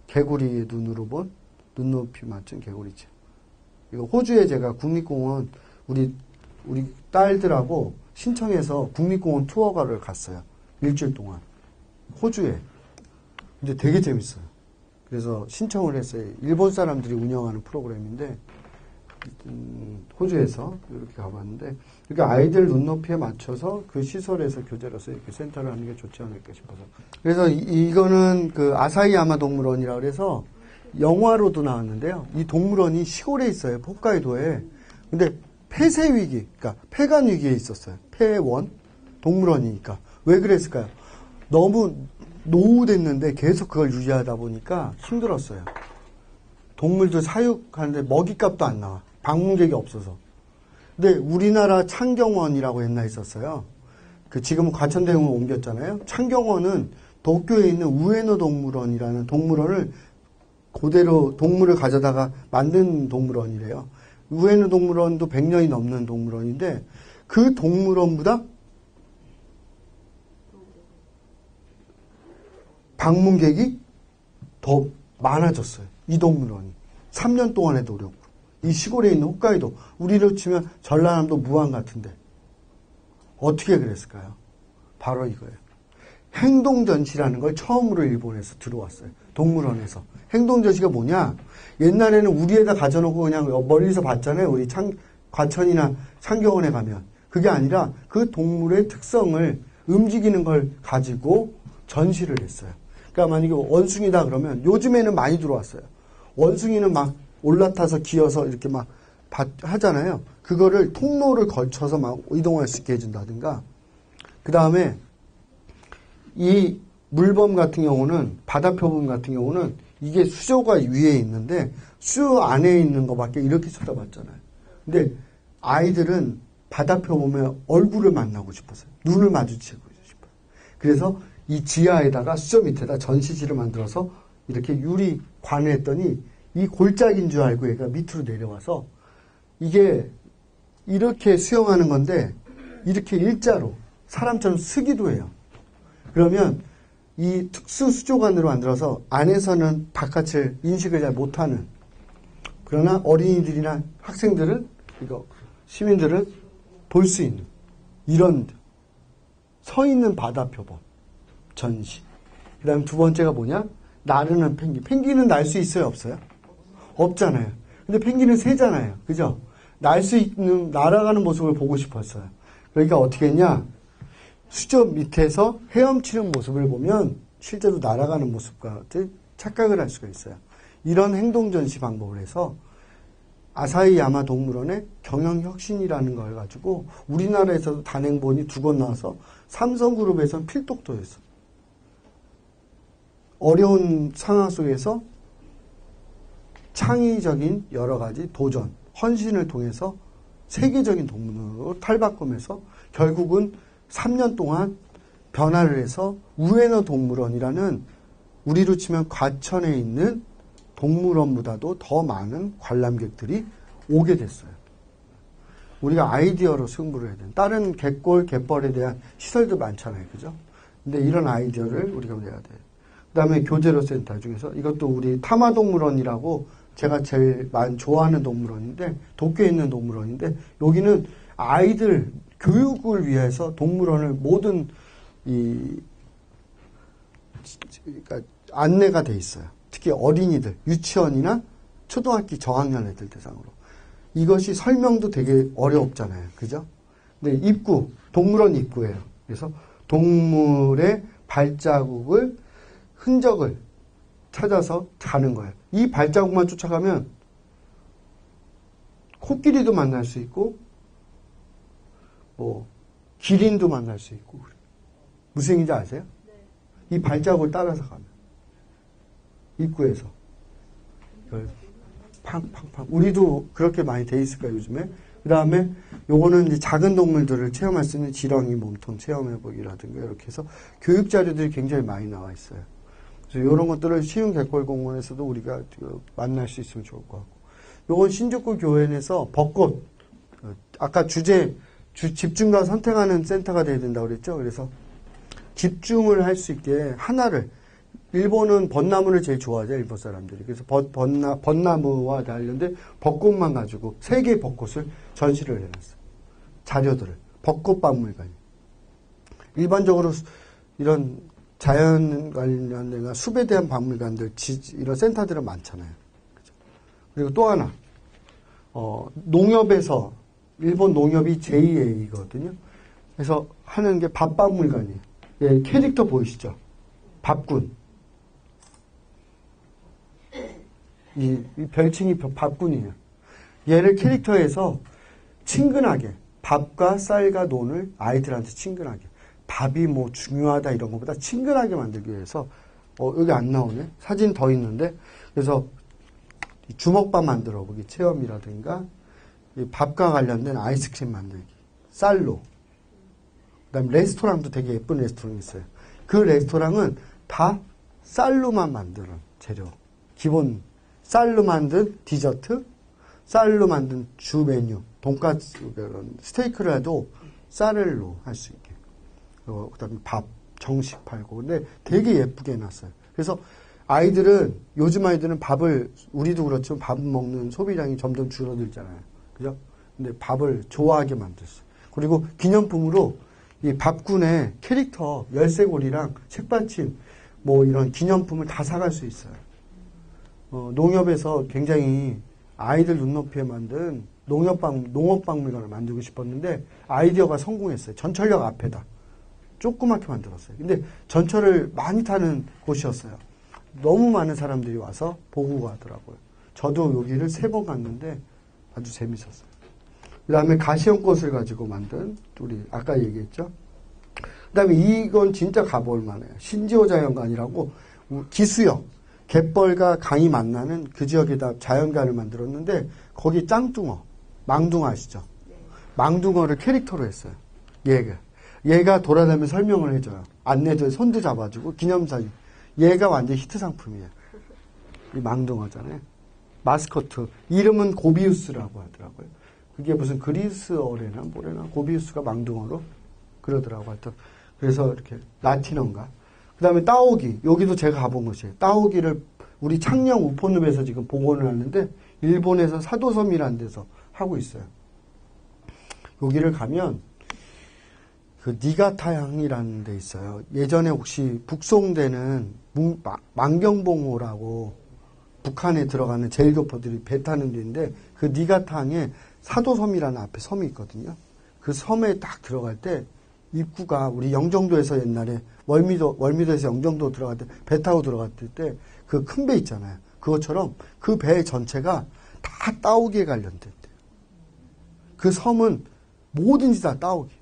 개구리의 눈으로 본 눈높이 맞춘 개구리집. 이거 호주에 제가 국립공원 우리 딸들하고 신청해서 국립공원 투어가를 갔어요. 일주일 동안. 호주에. 근데 되게 재밌어요. 그래서 신청을 했어요. 일본 사람들이 운영하는 프로그램인데 호주에서 이렇게 가봤는데 이렇게 아이들 눈높이에 맞춰서 그 시설에서 교재로서 이렇게 센터를 하는 게 좋지 않을까 싶어서. 그래서 이거는 그 아사히야마 동물원이라고 그래서 영화로도 나왔는데요. 이 동물원이 시골에 있어요. 홋카이도에. 근데 폐쇄 위기, 그러니까 폐간 위기에 있었어요. 폐원 동물원이니까. 왜 그랬을까요? 너무 노후됐는데 계속 그걸 유지하다 보니까 힘들었어요. 동물들 사육하는데 먹이값도 안 나와. 방문객이 없어서. 근데 우리나라 창경원이라고 옛날에 있었어요. 그 지금은 과천대공으로 옮겼잖아요. 창경원은 도쿄에 있는 우에노 동물원이라는 동물원을 그대로 동물을 가져다가 만든 동물원이래요. 우에노 동물원도 100년이 넘는 동물원인데 그 동물원보다 방문객이 더 많아졌어요. 이 동물원이. 3년 동안에도 어렵고. 이 시골에 있는 홋카이도. 우리로 치면 전라남도 무안 같은데. 어떻게 그랬을까요? 바로 이거예요. 행동전시라는 걸 처음으로 일본에서 들어왔어요. 동물원에서. 행동전시가 뭐냐? 옛날에는 우리에다 가져놓고 그냥 멀리서 봤잖아요. 우리 과천이나 창경원에 가면. 그게 아니라 그 동물의 특성을 움직이는 걸 가지고 전시를 했어요. 그러니까 만약에 원숭이다 그러면 요즘에는 많이 들어왔어요. 원숭이는 막 올라타서 기어서 이렇게 막 하잖아요. 그거를 통로를 걸쳐서 막 이동할 수 있게 해준다든가. 그 다음에 이 물범 같은 경우는 바다표범 같은 경우는 이게 수조가 위에 있는데 수조 안에 있는 것밖에 이렇게 쳐다봤잖아요. 근데 아이들은 바다표범의 얼굴을 만나고 싶었어요. 눈을 마주치고 싶어요. 그래서 이 지하에다가 수조 밑에다 전시실을 만들어서 이렇게 유리관을 했더니 이 골짜기인 줄 알고 얘가 밑으로 내려와서 이게 이렇게 수영하는 건데 이렇게 일자로 사람처럼 쓰기도 해요. 그러면 이 특수 수조관으로 만들어서 안에서는 바깥을 인식을 잘 못하는 그러나 어린이들이나 학생들은 이거 시민들은 볼 수 있는 이런 서 있는 바다표범 전시. 그 다음 두 번째가 뭐냐? 나르는 펭귄. 펭귄은 날 수 있어요? 없어요? 없잖아요. 근데 펭귄은 새잖아요. 그죠? 날 수 있는, 날아가는 모습을 보고 싶었어요. 그러니까 어떻게 했냐? 수조 밑에서 헤엄치는 모습을 보면 실제로 날아가는 모습과 착각을 할 수가 있어요. 이런 행동전시 방법을 해서 아사히야마 동물원의 경영혁신이라는 걸 가지고 우리나라에서도 단행본이 2권 나와서 삼성그룹에서는 필독도였어. 어려운 상황 속에서 창의적인 여러 가지 도전, 헌신을 통해서 세계적인 동물원으로 탈바꿈해서 결국은 3년 동안 변화를 해서 우에노 동물원이라는 우리로 치면 과천에 있는 동물원보다도 더 많은 관람객들이 오게 됐어요. 우리가 아이디어로 승부를 해야 돼요. 다른 갯골, 갯벌에 대한 시설도 많잖아요. 그죠? 근데 이런 아이디어를 우리가 내야 돼요. 그 다음에 교제로 센터 중에서 이것도 우리 타마동물원이라고 제가 제일 많이 좋아하는 동물원인데 도쿄에 있는 동물원인데 여기는 아이들 교육을 위해서 동물원을 모든 그러니까 안내가 돼 있어요. 특히 어린이들, 유치원이나 초등학교 저학년 애들 대상으로. 이것이 설명도 되게 어렵잖아요. 그죠? 근데 입구, 동물원 입구예요. 그래서 동물의 발자국을, 흔적을 찾아서 가는 거예요. 이 발자국만 쫓아가면 코끼리도 만날 수 있고, 뭐, 기린도 만날 수 있고. 무슨 얘기인지 아세요? 이 발자국을 따라서 가면. 입구에서. 팡팡팡. 우리도 그렇게 많이 돼 있을까요, 요즘에? 그 다음에 요거는 이제 작은 동물들을 체험할 수 있는 지렁이 몸통 체험해보기라든가 이렇게 해서 교육 자료들이 굉장히 많이 나와 있어요. 그래서 이런 것들을 쉬운 갯벌공원에서도 우리가 만날 수 있으면 좋을 것 같고. 요건 신주쿠 교회에서 벚꽃, 아까 집중과 선택하는 센터가 돼야 된다고 그랬죠. 그래서 집중을 할 수 있게 하나를, 일본은 벚나무를 제일 좋아하죠, 일본 사람들이. 그래서 벚나무와 관련된 벚꽃만 가지고 3개의 벚꽃을 전시를 해놨어요. 자료들을. 벚꽃박물관이. 일반적으로 이런 자연 관련된 숲에 대한 박물관들, 이런 센터들은 많잖아요. 그죠? 그리고 또 하나, 농협에서, 일본 농협이 JA거든요. 그래서 하는 게 밥박물관이에요. 예, 캐릭터 보이시죠? 밥군. 이 별칭이 밥군이에요. 얘를 캐릭터에서 친근하게, 밥과 쌀과 논을 아이들한테 친근하게, 밥이 뭐 중요하다 이런 것보다 친근하게 만들기 위해서, 여기 안 나오네? 사진 더 있는데, 그래서 주먹밥 만들어 보기 체험이라든가, 이 밥과 관련된 아이스크림 만들기, 쌀로. 그 다음에 레스토랑도 되게 예쁜 레스토랑이 있어요. 그 레스토랑은 다 쌀로만 만드는 재료. 기본 쌀로 만든 디저트, 쌀로 만든 주 메뉴, 돈가스, 스테이크를 해도 쌀로 할 수 있게. 그 다음에 밥, 정식 팔고. 근데 되게 예쁘게 해놨어요. 그래서 요즘 아이들은 밥을, 우리도 그렇지만 밥 먹는 소비량이 점점 줄어들잖아요. 그죠? 근데 밥을 좋아하게 만들었어요. 그리고 기념품으로 이 밥군의 캐릭터, 열쇠고리랑 책받침, 뭐 이런 기념품을 다 사갈 수 있어요. 농협에서 굉장히 아이들 눈높이에 만든 농업박물관을 만들고 싶었는데 아이디어가 성공했어요. 전철역 앞에다. 조그맣게 만들었어요. 근데 전철을 많이 타는 곳이었어요. 너무 많은 사람들이 와서 보고 가더라고요. 저도 여기를 3번 갔는데 아주 재밌었어요. 그 다음에 가시연꽃을 가지고 만든, 우리 아까 얘기했죠. 그 다음에 이건 진짜 가볼 만해요. 신지호 자연관이라고 기수역, 갯벌과 강이 만나는 그 지역에다 자연관을 만들었는데 거기 짱뚱어, 망둥어 아시죠? 망둥어를 캐릭터로 했어요. 얘가 돌아다니면 설명을 해줘요. 안내들 손도 잡아주고 기념사진. 얘가 완전 히트 상품이에요. 이 망둥어잖아요. 마스코트. 이름은 고비우스라고 하더라고요. 그게 무슨 그리스어래나 뭐래나 고비우스가 망둥어로 그러더라고요. 하여튼 그래서 이렇게 라틴어인가. 그 다음에 따오기. 여기도 제가 가본 곳이에요. 따오기를 우리 창녕 우포늪에서 지금 복원을 하는데 일본에서 사도섬이라는 데서 하고 있어요. 여기를 가면 그 니가타항이라는 데 있어요. 예전에 혹시 북송되는 만경봉호라고 북한에 들어가는 제일교포들이 배 타는 데인데 그 니가타항에 사도섬이라는 앞에 섬이 있거든요. 그 섬에 딱 들어갈 때 입구가 우리 영종도에서 옛날에 월미도에서 영종도 들어갈 때 배 타고 들어갔을 때 그 큰 배 있잖아요. 그것처럼 그 배 전체가 다 따오기에 관련됐대요. 그 섬은 뭐든지 다 따오기.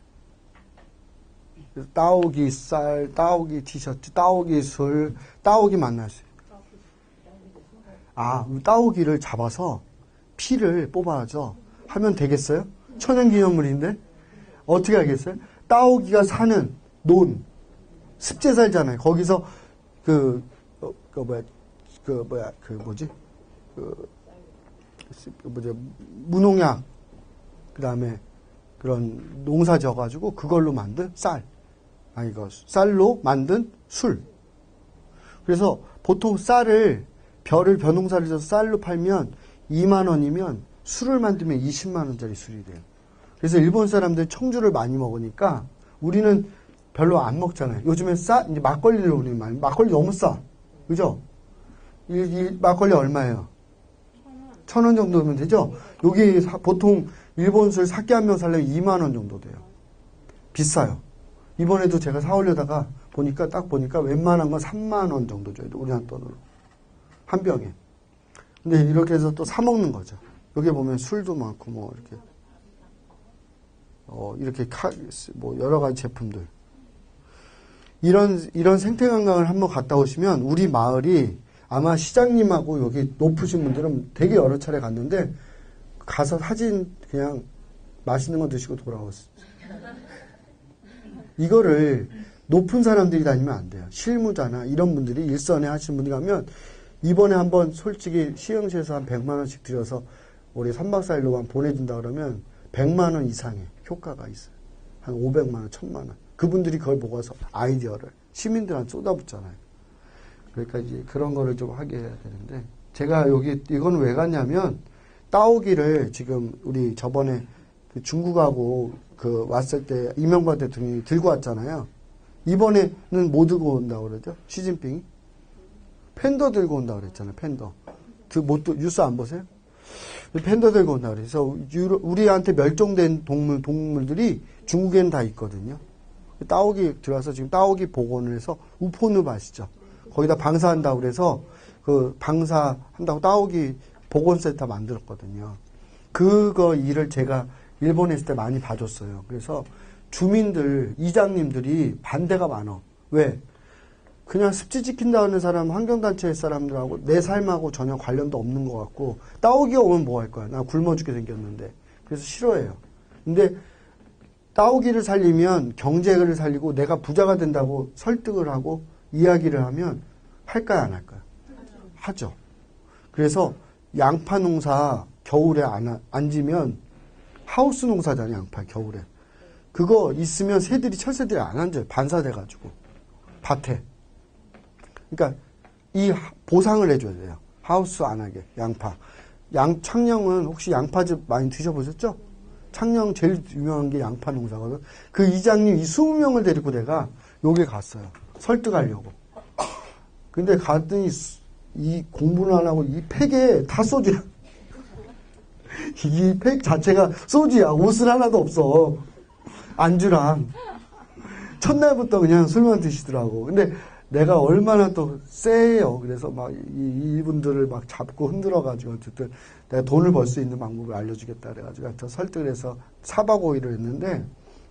따오기 쌀, 따오기 티셔츠, 따오기 술, 따오기 만날 수 있어요. 따오기를 잡아서 피를 뽑아서 하면 되겠어요? 천연기념물인데? 어떻게 하겠어요? 따오기가 사는 논, 습제 살잖아요. 거기서 무농약, 그 다음에 그런 농사 져가지고 그걸로 만든 쌀로 만든 술. 그래서 보통 벼를 벼농사를 져서 쌀로 팔면 2만 원이면 술을 만들면 20만 원짜리 술이 돼요. 그래서 일본 사람들 청주를 많이 먹으니까 우리는 별로 안 먹잖아요. 요즘에 이제 막걸리를 우리 막걸리 너무 싸. 그죠? 이 막걸리 얼마예요? 1,000원 정도면 되죠? 여기 보통 일본 술 사케 한 병 사려면 2만 원 정도 돼요. 비싸요. 이번에도 제가 사오려다가 딱 보니까 웬만한 건 3만 원 정도 줘야 돼. 우리나라 돈으로. 한 병에. 근데 이렇게 해서 또 사 먹는 거죠. 여기 보면 술도 많고 뭐 이렇게. 이렇게 뭐 여러 가지 제품들. 이런 생태관광을 한번 갔다 오시면 우리 마을이 아마 시장님하고 여기 높으신 분들은 되게 여러 차례 갔는데 가서 사진 그냥 맛있는 거 드시고 돌아오세요. 이거를 높은 사람들이 다니면 안 돼요. 실무자나 이런 분들이 일선에 하시는 분들이 가면 이번에 한번 솔직히 시흥시에서 한 100만 원씩 들여서 우리 3박 4일로만 보내준다 그러면 100만 원 이상의 효과가 있어요. 한 500만 원, 1000만 원. 그분들이 그걸 보고서 아이디어를 시민들한테 쏟아붓잖아요. 그러니까 이제 그런 거를 좀 하게 해야 되는데 제가 여기 이건 왜 갔냐면 따오기를 지금 우리 저번에 그 중국하고 그 왔을 때 이명박 대통령이 들고 왔잖아요. 이번에는 뭐 들고 온다고 그러죠? 시진핑이? 팬더 들고 온다고 그랬잖아요. 팬더. 뉴스 안 보세요? 팬더 들고 온다고 그래서 우리한테 멸종된 동물들이 중국에는 다 있거든요. 따오기 들어와서 지금 따오기 복원을 해서 우포늪 아시죠? 거기다 방사한다고 그래서 그 방사한다고 따오기 복원센터 만들었거든요. 그거 일을 제가 일본에 있을 때 많이 봐줬어요. 그래서 주민들, 이장님들이 반대가 많아. 왜? 그냥 습지 지킨다는 사람, 환경단체 사람들하고 내 삶하고 전혀 관련도 없는 것 같고, 따오기가 오면 뭐 할 거야? 나 굶어 죽게 생겼는데. 그래서 싫어해요. 근데 따오기를 살리면 경제를 살리고 내가 부자가 된다고 설득을 하고 이야기를 하면 할까요, 안 할까요? 하죠. 그래서 양파 농사 겨울에 안 지면 하우스 농사잖아요, 양파 겨울에. 그거 있으면 철새들이 안 앉아요. 반사돼가지고. 밭에. 그러니까 이 보상을 해줘야 돼요. 하우스 안 하게, 양파. 창녕은 혹시 양파즙 많이 드셔보셨죠? 창녕 제일 유명한 게 양파 농사거든. 그 이장님 20명을 데리고 내가 여기 갔어요. 설득하려고. 근데 갔더니 이 공부는 안 하고 이 팩에 다 소주야. 이 팩 자체가 소주야. 옷은 하나도 없어. 안주랑. 첫날부터 그냥 술만 드시더라고. 근데 내가 얼마나 또 세요. 그래서 막 이분들을 막 잡고 흔들어가지고 어쨌든 내가 돈을 벌 수 있는 방법을 알려주겠다 그래가지고 저 설득을 해서 4박 5일을 했는데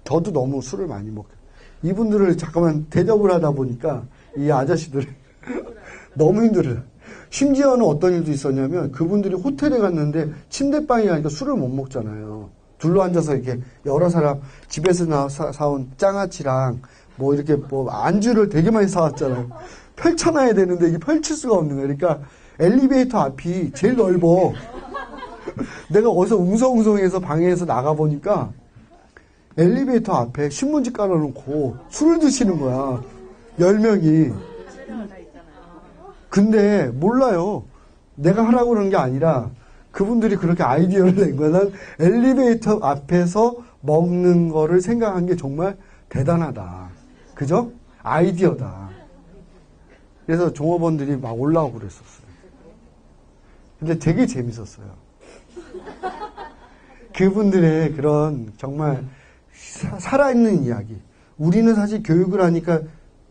저도 너무 술을 많이 먹어요. 이분들을 잠깐만 대접을 하다 보니까 이 아저씨들 너무 힘들어요. 심지어는 어떤 일도 있었냐면 그분들이 호텔에 갔는데 침대방에 가니까 술을 못 먹잖아요. 둘러 앉아서 이렇게 여러 사람 집에서 사온 장아찌랑 뭐 이렇게 뭐 안주를 되게 많이 사왔잖아요. 펼쳐놔야 되는데 이게 펼칠 수가 없는 거예요. 그러니까 엘리베이터 앞이 제일 넓어. 내가 어디서 웅성웅성해서 방에서 나가보니까 엘리베이터 앞에 신문지 깔아놓고 술을 드시는 거야. 10명이. 근데 몰라요. 내가 하라고 그런 게 아니라 그분들이 그렇게 아이디어를 낸 거야. 난 엘리베이터 앞에서 먹는 거를 생각한 게 정말 대단하다. 그죠? 아이디어다. 그래서 종업원들이 막 올라오고 그랬었어요. 근데 되게 재밌었어요. 그분들의 그런 정말 살아있는 이야기. 우리는 사실 교육을 하니까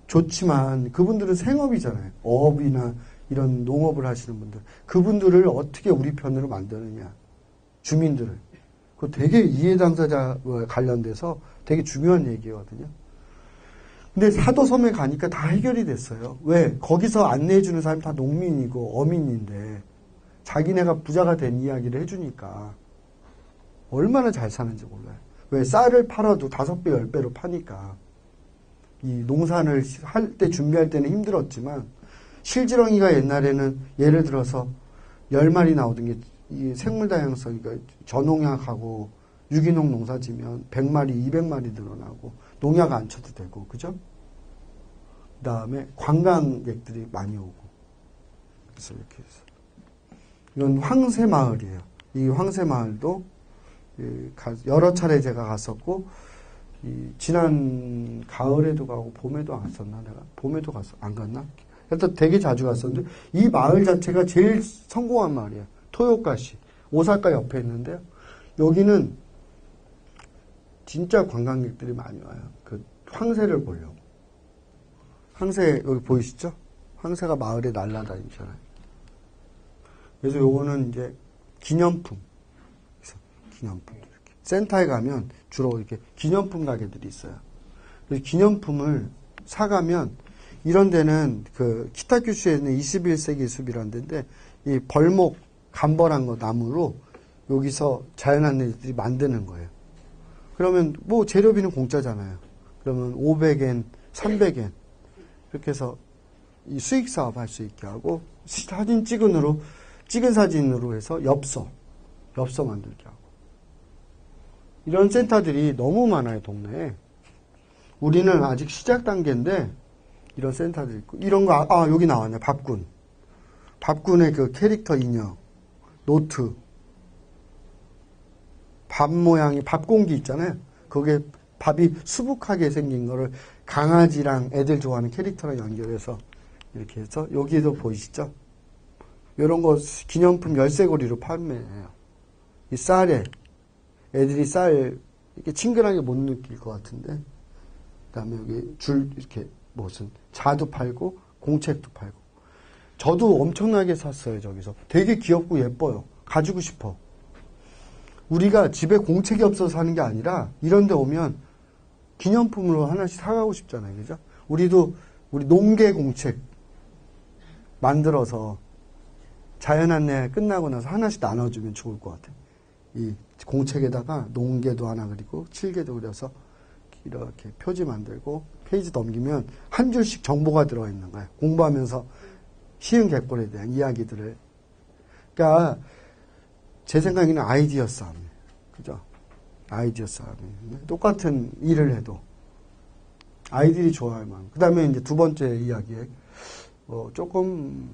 좋지만 그분들은 생업이잖아요. 어업이나 이런 농업을 하시는 분들. 그분들을 어떻게 우리 편으로 만드느냐. 주민들을. 그거 되게 이해 당사자와 관련돼서 되게 중요한 얘기거든요. 근데 사도섬에 가니까 다 해결이 됐어요. 왜? 거기서 안내해주는 사람이 다 농민이고 어민인데 자기네가 부자가 된 이야기를 해주니까 얼마나 잘 사는지 몰라요. 왜? 쌀을 팔아도 5배, 10배로 파니까. 이 농산을 할 때 준비할 때는 힘들었지만 실지렁이가 옛날에는 예를 들어서 10마리 나오던 게 이 생물 다양성, 그러니까 저농약하고 유기농 농사 지면 100마리, 200마리 늘어나고 농약 안 쳐도 되고, 그죠? 그 다음에 관광객들이 많이 오고. 그래서 이렇게 해서. 이건 황새마을이에요. 이 황새마을도 여러 차례 제가 갔었고, 지난 가을에도 가고 봄에도 안 갔었나 내가? 봄에도 안 갔나? 하여튼 되게 자주 갔었는데 이 마을 자체가 제일 성공한 마을이에요. 토요가시 오사카 옆에 있는데요. 여기는 진짜 관광객들이 많이 와요. 그 황새를 보려고. 황새 여기 보이시죠? 황새가 마을에 날아다니잖아요. 그래서 요거는 이제 기념품. 그래서 기념품 이렇게 센터에 가면 주로 이렇게 기념품 가게들이 있어요. 그래서 기념품을 사가면 이런 데는 그 키타큐슈에 있는 21세기 숲이라는 데인데 이 벌목 간벌한 거 나무로 여기서 자연안내들이 만드는 거예요. 그러면 뭐 재료비는 공짜잖아요. 그러면 500엔, 300엔 이렇게 해서 이 수익 사업 할 수 있게 하고 사진 찍은 사진으로 해서 엽서 만들게 하고 이런 센터들이 너무 많아요, 동네에. 우리는 아직 시작 단계인데 이런 센터들이 있고 이런 거 여기 나왔네. 밥군의 그 캐릭터 인형, 노트, 밥 모양이 밥공기 있잖아요. 거기에 밥이 수북하게 생긴 거를 강아지랑 애들 좋아하는 캐릭터랑 연결해서 이렇게 해서 여기에도 보이시죠? 이런 거 기념품 열쇠고리로 판매해요. 이 쌀에 애들이 쌀 이렇게 친근하게 못 느낄 것 같은데 그다음에 여기 줄 이렇게 무슨 자도 팔고 공책도 팔고 저도 엄청나게 샀어요. 저기서 되게 귀엽고 예뻐요. 가지고 싶어. 우리가 집에 공책이 없어서 사는 게 아니라 이런 데 오면 기념품으로 하나씩 사가고 싶잖아요. 그죠? 우리 농계 공책 만들어서 자연안내 끝나고 나서 하나씩 나눠주면 좋을 것 같아요. 이 공책에다가 농계도 하나 그리고 칠개도 그려서 이렇게 표지 만들고 페이지 넘기면 한 줄씩 정보가 들어가 있는 거예요. 공부하면서 쉬운 갯벌에 대한 이야기들을. 그러니까 제 생각에는 아이디어 싸움이에요. 그죠? 아이디어 싸움이에요. 똑같은 일을 해도 아이들이 좋아할 만큼. 그 다음에 이제 두 번째 이야기에 조금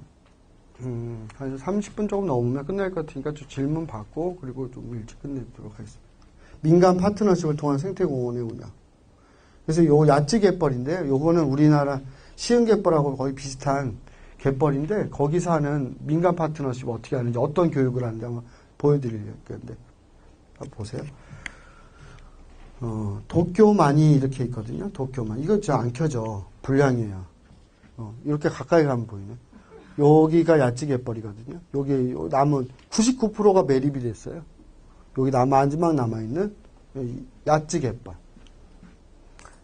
한 30분 조금 넘으면 끝날 것 같으니까 좀 질문 받고 그리고 좀 일찍 끝내도록 하겠습니다. 민간 파트너십을 통한 생태공원의 운영. 그래서 요 야찌 갯벌인데 요거는 우리나라 시흥 갯벌하고 거의 비슷한 갯벌인데 거기서 하는 민간 파트너십 어떻게 하는지 어떤 교육을 하는지 한번 보여드리려고 했는데 보세요. 도쿄만이 이렇게 있거든요. 도쿄만. 이거 진짜 안 켜져. 불량이에요. 이렇게 가까이 가면 보이네. 여기가 야찌 갯벌이거든요. 여기 남은 99%가 매립이 됐어요. 여기 마지막 남아있는 야찌 갯벌.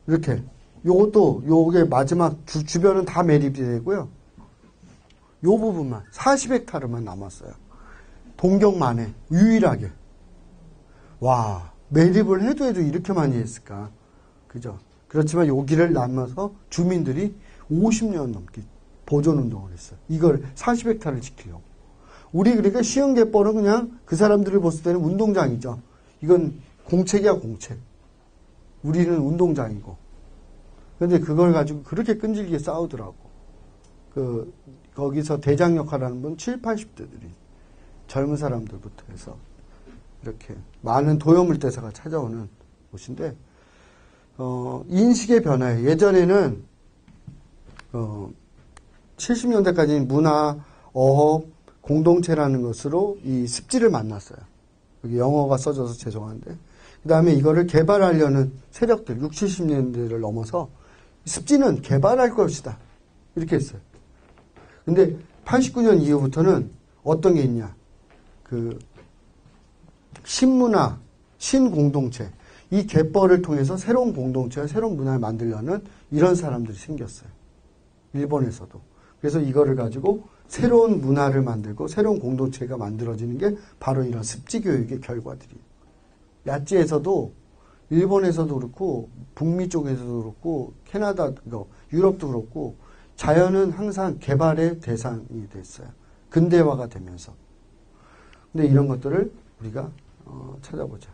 이렇게. 요게 마지막 주변은 다 매립이 되고요. 요 부분만 40헥타르만 남았어요. 동경만에 유일하게. 와, 매립을 해도 이렇게 많이 했을까? 그죠? 그렇지만 여기를 남아서 주민들이 50년 넘게 보존 운동을 했어요. 이걸 40헥타르를 지키려고. 우리 그러니까 시흥 갯벌은 그냥 그 사람들을 봤을 때는 운동장이죠. 이건 공책이야, 공책. 우리는 운동장이고. 그런데 그걸 가지고 그렇게 끈질기게 싸우더라고. 거기서 대장 역할을 하는 분 7, 80대들이 젊은 사람들부터 해서 이렇게 많은 도요물대사가 찾아오는 곳인데, 인식의 변화에 예전에는 70년대까지는 문화, 어업, 공동체라는 것으로 이 습지를 만났어요. 여기 영어가 써져서 죄송한데. 그 다음에 이거를 개발하려는 세력들, 60, 70년대를 넘어서 습지는 개발할 것이다. 이렇게 했어요. 근데 89년 이후부터는 어떤 게 있냐. 신문화, 신공동체. 이 갯벌을 통해서 새로운 공동체와 새로운 문화를 만들려는 이런 사람들이 생겼어요. 일본에서도. 그래서 이거를 가지고 새로운 문화를 만들고 새로운 공동체가 만들어지는 게 바로 이런 습지 교육의 결과들이에요. 야찌에서도 일본에서도 그렇고 북미 쪽에서도 그렇고 캐나다, 유럽도 그렇고 자연은 항상 개발의 대상이 됐어요. 근대화가 되면서. 근데 이런 것들을 우리가 찾아보자.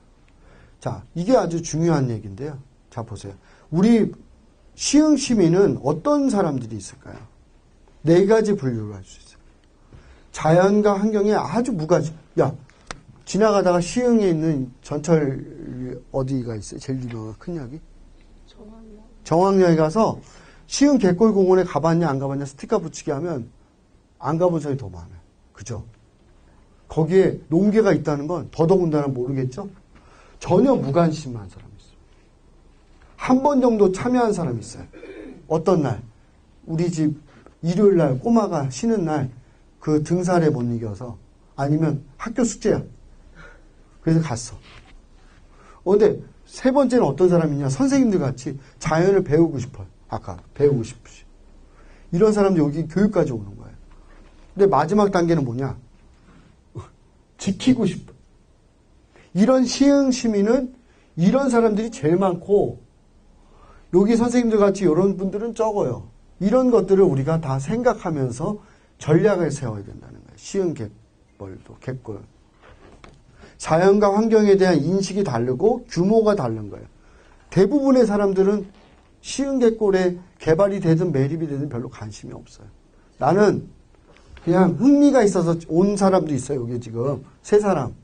자, 이게 아주 중요한 얘기인데요. 자, 보세요. 우리 시흥 시민은 어떤 사람들이 있을까요? 4가지 분류를 할 수 있어요. 자연과 환경에 아주 무가지. 지나가다가 시흥에 있는 전철 어디가 있어요? 제일 유명한 큰 역이? 정왕역에 가서 시흥 갯골공원에 가봤냐 안 가봤냐 스티커 붙이게 하면 안 가본 사람이 더 많아요. 그죠? 거기에 농계가 있다는 건 더더군다나 모르겠죠? 전혀 무관심한 사람이 있어요. 한 번 정도 참여한 사람이 있어요. 어떤 날 우리 집 일요일 날 꼬마가 쉬는 날 그 등산에 못 이겨서 아니면 학교 숙제야. 그래서 갔어. 근데 세 번째는 어떤 사람이냐? 선생님들 같이 자연을 배우고 싶어요. 아까 배우고 싶으시. 이런 사람들 여기 교육까지 오는 거예요. 근데 마지막 단계는 뭐냐? 지키고 싶어. 이런 시흥 시민은 이런 사람들이 제일 많고 여기 선생님들 같이 이런 분들은 적어요. 이런 것들을 우리가 다 생각하면서 전략을 세워야 된다는 거예요. 시흥 갯벌도 갯골. 자연과 환경에 대한 인식이 다르고 규모가 다른 거예요. 대부분의 사람들은 시흥 갯골에 개발이 되든 매립이 되든 별로 관심이 없어요. 나는 그냥 흥미가 있어서 온 사람도 있어요. 여기 지금 세 사람.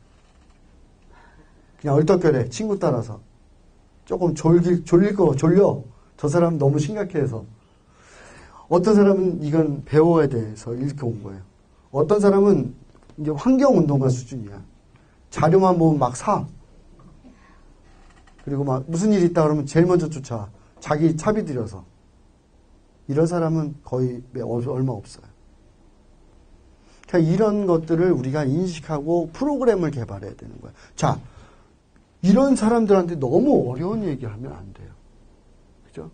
그냥 얼떨결에 친구 따라서 조금 졸려. 저 사람 너무 심각해서. 어떤 사람은 이건 배워야 돼서 이렇게 온 거예요. 어떤 사람은 이제 환경운동가 수준이야. 자료만 보면 막 사. 그리고 막 무슨 일이 있다 그러면 제일 먼저 쫓아와. 자기 차비 들여서. 이런 사람은 거의 얼마 없어요. 그러니까 이런 것들을 우리가 인식하고 프로그램을 개발해야 되는 거예요. 자, 이런 사람들한테 너무 어려운 얘기하면 안 돼요. 그죠?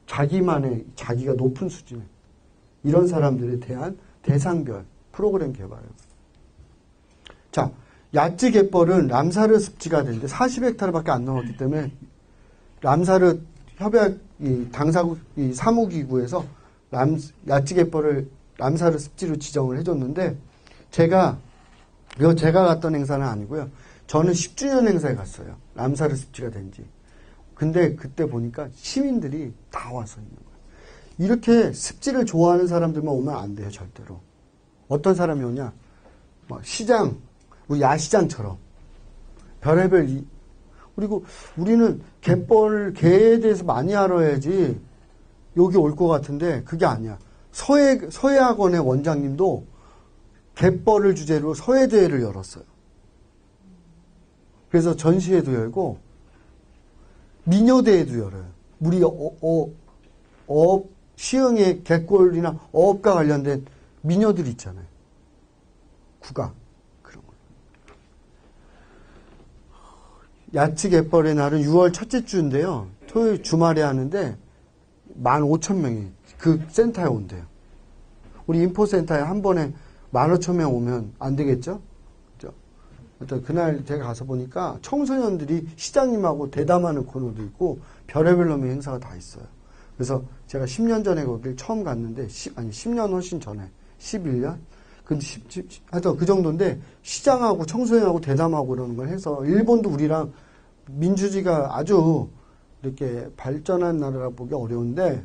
자기가 높은 수준에 이런 사람들에 대한 대상별 프로그램 개발을. 자, 야찌 갯벌은 람사르 습지가 되는데 40헥타르밖에 안 넘었기 때문에 람사르 협약 당사국 사무기구에서 야찌 갯벌을 람사르 습지로 지정을 해줬는데 제가 갔던 행사는 아니고요. 저는 10주년 행사에 갔어요. 람사르 습지가 된지. 근데 그때 보니까 시민들이 다 와서 있는 거예요. 이렇게 습지를 좋아하는 사람들만 오면 안 돼요, 절대로. 어떤 사람이 오냐? 막 시장, 우리 야시장처럼. 별의별 그리고 우리는 개에 대해서 많이 알아야지 여기 올 것 같은데 그게 아니야. 서해학원의 원장님도 갯벌을 주제로 서해대회를 열었어요. 그래서 전시회도 열고 미녀대회도 열어요. 우리 시흥의 갯골이나 어업과 관련된 미녀들 있잖아요. 국악 그런 거. 야치 갯벌의 날은 6월 첫째 주인데요. 토요일 주말에 하는데 15,000명이 그 센터에 온대요. 우리 인포센터에 한 번에 15,000명 오면 안 되겠죠? 그죠? 그날 제가 가서 보니까 청소년들이 시장님하고 대담하는 코너도 있고 별의별 놈의 행사가 다 있어요. 그래서 제가 10년 전에 거길 처음 갔는데 10년 훨씬 전에 11년? 하여튼 그 정도인데 시장하고 청소년하고 대담하고 그러는 걸 해서 일본도 우리랑 민주주의가 아주 이렇게 발전한 나라라 보기 어려운데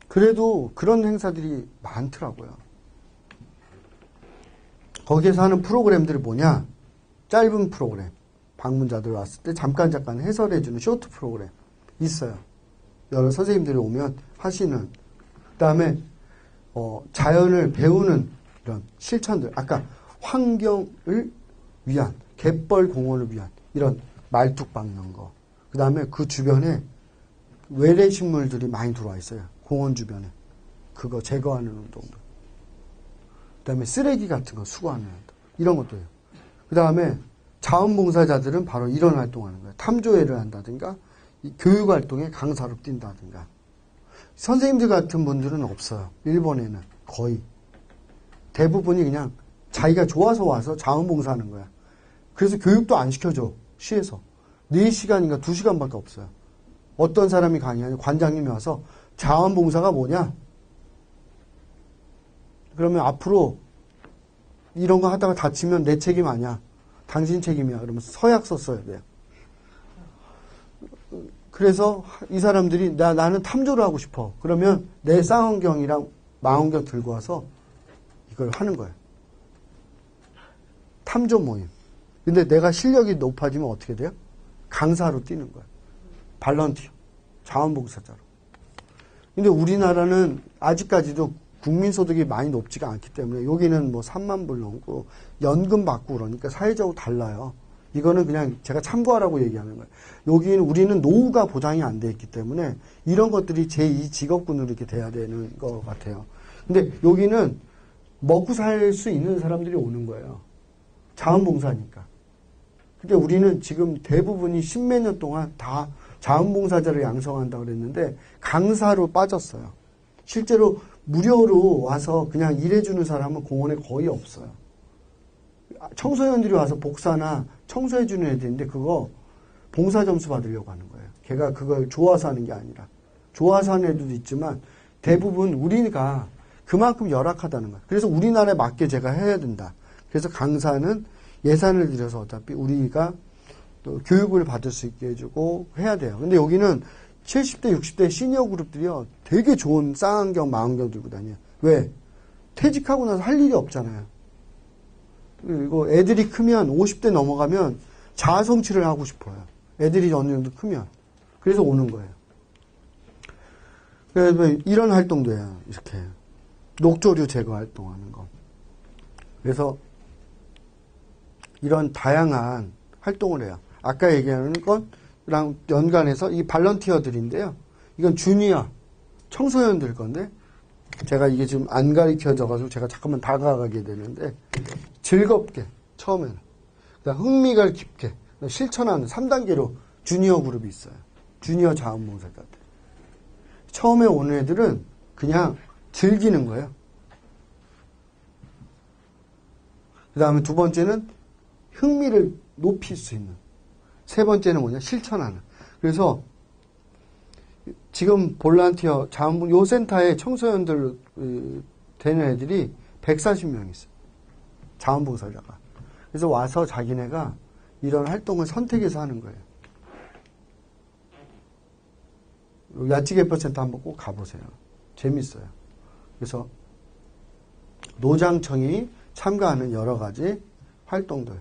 그래도 그런 행사들이 많더라고요. 거기에서 하는 프로그램들이 뭐냐? 짧은 프로그램. 방문자들 왔을 때 잠깐 해설해주는 쇼트 프로그램 있어요. 여러 선생님들이 오면 하시는. 그 다음에 자연을 배우는 이런 실천들. 아까 환경을 위한, 갯벌 공원을 위한 이런 말뚝 박는 거. 그 다음에 그 주변에 외래 식물들이 많이 들어와 있어요. 공원 주변에. 그거 제거하는 운동들. 그 다음에 쓰레기 같은 거 수거하는 운동. 이런 것도요. 그 다음에 자원봉사자들은 바로 이런 활동을 하는 거예요. 탐조회를 한다든가, 교육활동에 강사로 뛴다든가. 선생님들 같은 분들은 없어요. 일본에는 거의. 대부분이 그냥 자기가 좋아서 와서 자원봉사하는 거야. 그래서 교육도 안 시켜줘. 시에서. 4시간인가 2시간밖에 없어요. 어떤 사람이 강의하냐? 관장님이 와서 자원봉사가 뭐냐? 그러면 앞으로 이런 거 하다가 다치면 내 책임 아니야. 당신 책임이야. 그러면서 서약서 써야 돼요. 그래서 이 사람들이 나는 탐조를 하고 싶어. 그러면 내 쌍안경이랑 망원경 들고 와서 이걸 하는 거예요. 탐조 모임. 근데 내가 실력이 높아지면 어떻게 돼요? 강사로 뛰는 거예요. 발런티어. 자원봉사자로. 근데 우리나라는 아직까지도 국민소득이 많이 높지가 않기 때문에 여기는 뭐 3만 불 넘고 연금 받고 그러니까 사회적으로 달라요. 이거는 그냥 제가 참고하라고 얘기하는 거예요. 여기는 우리는 노후가 보장이 안 돼 있기 때문에 이런 것들이 제2 직업군으로 이렇게 돼야 되는 것 같아요. 근데 여기는 먹고 살 수 있는 사람들이 오는 거예요. 자원봉사니까. 근데 우리는 지금 대부분이 십몇 년 동안 다 자원봉사자를 양성한다고 그랬는데 강사로 빠졌어요. 실제로 무료로 와서 그냥 일해주는 사람은 공원에 거의 없어요. 청소년들이 와서 복사나 청소해주는 애들인데 그거 봉사 점수 받으려고 하는 거예요. 걔가 그걸 좋아서 하는 게 아니라. 좋아서 하는 애들도 있지만 대부분 우리가 그만큼 열악하다는 거예요. 그래서 우리나라에 맞게 제가 해야 된다. 그래서 강사는 예산을 들여서 어차피 우리가 또 교육을 받을 수 있게 해주고 해야 돼요. 근데 여기는 70대, 60대 시니어 그룹들이요. 되게 좋은 쌍안경, 망원경 들고 다녀요. 왜? 퇴직하고 나서 할 일이 없잖아요. 그리고 애들이 크면 50대 넘어가면 자아 성취를 하고 싶어요. 애들이 어느 정도 크면. 그래서 오는 거예요. 그래서 이런 활동도 해요. 이렇게. 녹조류 제거 활동하는 거. 그래서 이런 다양한 활동을 해요. 아까 얘기하는 것랑 연관해서 이 발런티어들인데요. 이건 주니어 청소년들 건데 제가 이게 지금 안 가르쳐져가지고 제가 잠깐만 다가가게 되는데 즐겁게 처음에는 그다음 흥미가 깊게 실천하는 3단계로 주니어 그룹이 있어요. 주니어 자원봉사자들. 처음에 오는 애들은 그냥 즐기는 거예요. 그 다음에 두 번째는 흥미를 높일 수 있는. 세 번째는 뭐냐? 실천하는. 그래서 지금 볼란티어 자원봉 요 센터에 청소년들 되는 애들이 140명 있어요. 자원봉사자가. 그래서 와서 자기네가 이런 활동을 선택해서 하는 거예요. 야찌개발센터 한번 꼭 가보세요. 재밌어요. 그래서 노장청이 참가하는 여러 가지 활동들.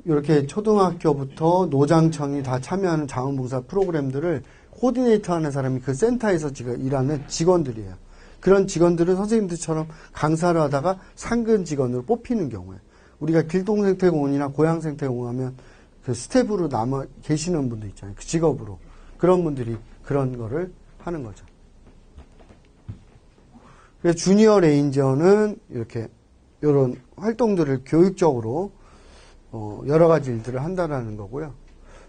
이렇게 초등학교부터 노장청이 다 참여하는 자원봉사 프로그램들을 코디네이터 하는 사람이 그 센터에서 지금 일하는 직원들이에요. 그런 직원들은 선생님들처럼 강사를 하다가 상근 직원으로 뽑히는 경우에 우리가 길동생태공원이나 고양생태공원 하면 그 스텝으로 남아 계시는 분들 있잖아요. 그 직업으로. 그런 분들이 그런 거를 하는 거죠. 그래서 주니어 레인저는 이렇게 이런 활동들을 교육적으로 여러 가지 일들을 한다라는 거고요.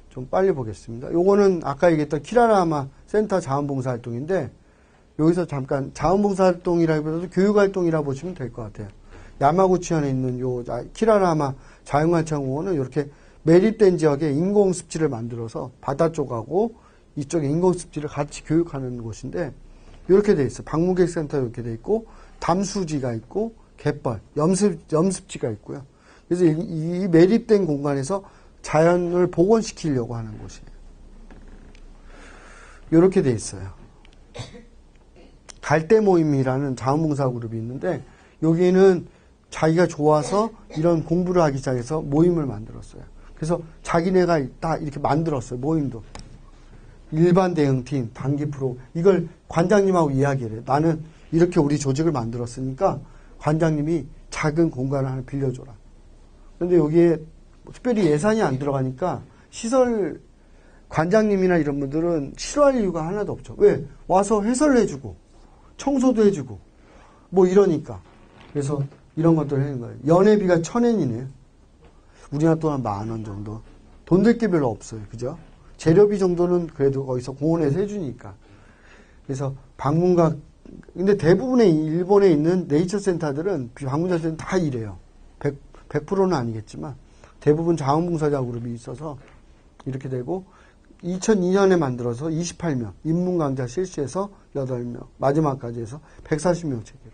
좀 빨리 보겠습니다. 요거는 아까 얘기했던 키라라마 센터 자원봉사 활동인데 여기서 잠깐 자원봉사 활동이라기보다도 교육활동이라 보시면 될 것 같아요. 야마구치현에 있는 요 키라라마 자연관찰공원은 이렇게 매립된 지역에 인공습지를 만들어서 바다 쪽하고 이쪽에 인공습지를 같이 교육하는 곳인데 이렇게 돼 있어요. 방문객센터 이렇게 돼 있고 담수지가 있고 갯벌, 염습지가 있고요. 그래서 이 매립된 공간에서 자연을 복원시키려고 하는 곳이에요. 이렇게 돼 있어요. 갈대 모임이라는 자원봉사 그룹이 있는데 여기는 자기가 좋아서 이런 공부를 하기 시작해서 모임을 만들었어요. 그래서 자기네가 다 이렇게 만들었어요. 모임도. 일반 대응팀, 단기 프로 이걸 관장님하고 이야기를 해요. 나는 이렇게 우리 조직을 만들었으니까 관장님이 작은 공간을 하나 빌려줘라. 그런데 여기에 특별히 예산이 안 들어가니까 시설 관장님이나 이런 분들은 싫어할 이유가 하나도 없죠. 왜? 와서 해설을 해주고 청소도 해주고 뭐 이러니까. 그래서 이런 것들을 하는 거예요. 연회비가 1,000엔이네요. 우리나라 돈 한 10,000원 정도. 돈 들 게 별로 없어요. 그죠? 재료비 정도는 그래도 거기서 공원에서 해주니까. 그래서 방문각, 근데 대부분의 일본에 있는 네이처 센터들은 방문자 센터 다 이래요. 100%는 아니겠지만 대부분 자원봉사자 그룹이 있어서 이렇게 되고 2002년에 만들어서 28명, 입문 강좌 실시해서 8명, 마지막까지 해서 140명 체계로.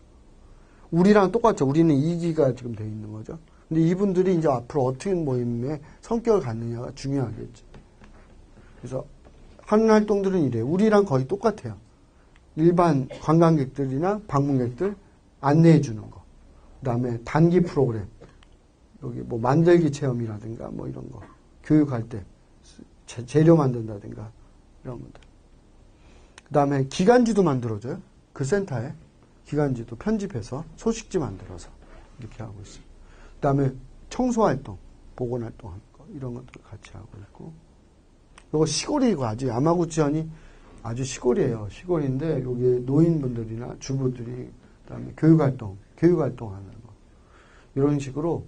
우리랑 똑같죠. 우리는 2기가 지금 돼 있는 거죠. 근데 이분들이 이제 앞으로 어떻게 모임의 성격을 갖느냐가 중요하겠죠. 그래서 하는 활동들은 이래요. 우리랑 거의 똑같아요. 일반 관광객들이나 방문객들 안내해 주는 거. 그 다음에 단기 프로그램. 여기 뭐 만들기 체험이라든가 뭐 이런 거. 교육할 때 재료 만든다든가 이런 것들. 그 다음에 기간지도 만들어줘요. 그 센터에. 기간지도 편집해서 소식지 만들어서 이렇게 하고 있어요. 그 다음에 청소활동, 보건활동 하는 거. 이런 것들 같이 하고 있고. 이거 시골이고 아주 야마구치현이 아주 시골이에요. 시골인데 여기 노인분들이나 주부들이 그다음에 교육활동 하는 거. 이런 식으로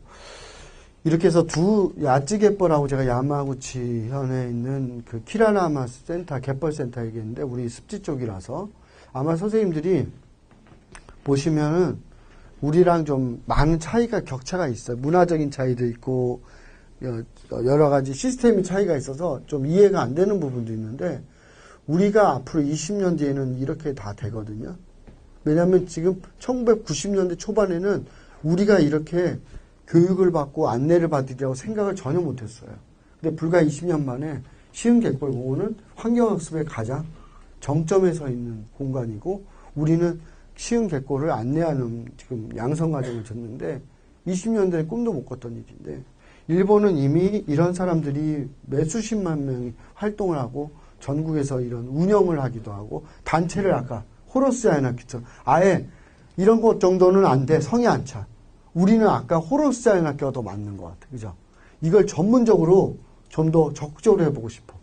이렇게 해서 두 야찌 갯벌하고 제가 야마구치 현에 있는 그 키라나마 센터, 갯벌 센터 얘기했는데 우리 습지 쪽이라서 아마 선생님들이 보시면은 우리랑 좀 많은 차이가 격차가 있어요. 문화적인 차이도 있고 여러 가지 시스템의 차이가 있어서 좀 이해가 안 되는 부분도 있는데 우리가 앞으로 20년 뒤에는 이렇게 다 되거든요. 왜냐하면 지금 1990년대 초반에는 우리가 이렇게 교육을 받고 안내를 받으리라고 생각을 전혀 못했어요. 근데 불과 20년 만에 시흥갯벌공원은 환경학습의 가장 정점에 서 있는 공간이고 우리는 시흥갯벌을 안내하는 지금 양성 과정을 졌는데 20년대에 꿈도 못 꿨던 일인데 일본은 이미 이런 사람들이 몇 수십만 명이 활동을 하고 전국에서 이런 운영을 하기도 하고 단체를 아까 호로스 자연학교처럼 아예 이런 것 정도는 안 돼. 성이 안 차. 우리는 아까 호로스 자연학교가 더 맞는 것 같아. 그죠? 이걸 전문적으로 좀 더 적극적으로 해보고 싶어.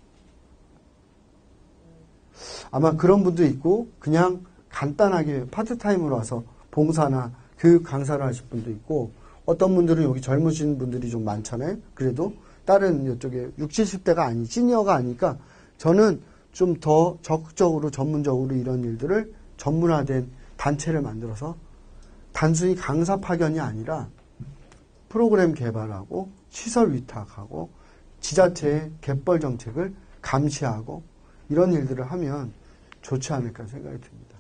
아마 그런 분도 있고 그냥 간단하게 파트타임으로 와서 봉사나 교육 강사를 하실 분도 있고 어떤 분들은 여기 젊으신 분들이 좀 많잖아요. 그래도 다른 이쪽에 60, 70대가 아니 시니어가 아니까 저는 좀 더 적극적으로 전문적으로 이런 일들을 전문화된 단체를 만들어서 단순히 강사 파견이 아니라 프로그램 개발하고 시설 위탁하고 지자체의 갯벌 정책을 감시하고 이런 일들을 하면 좋지 않을까 생각이 듭니다.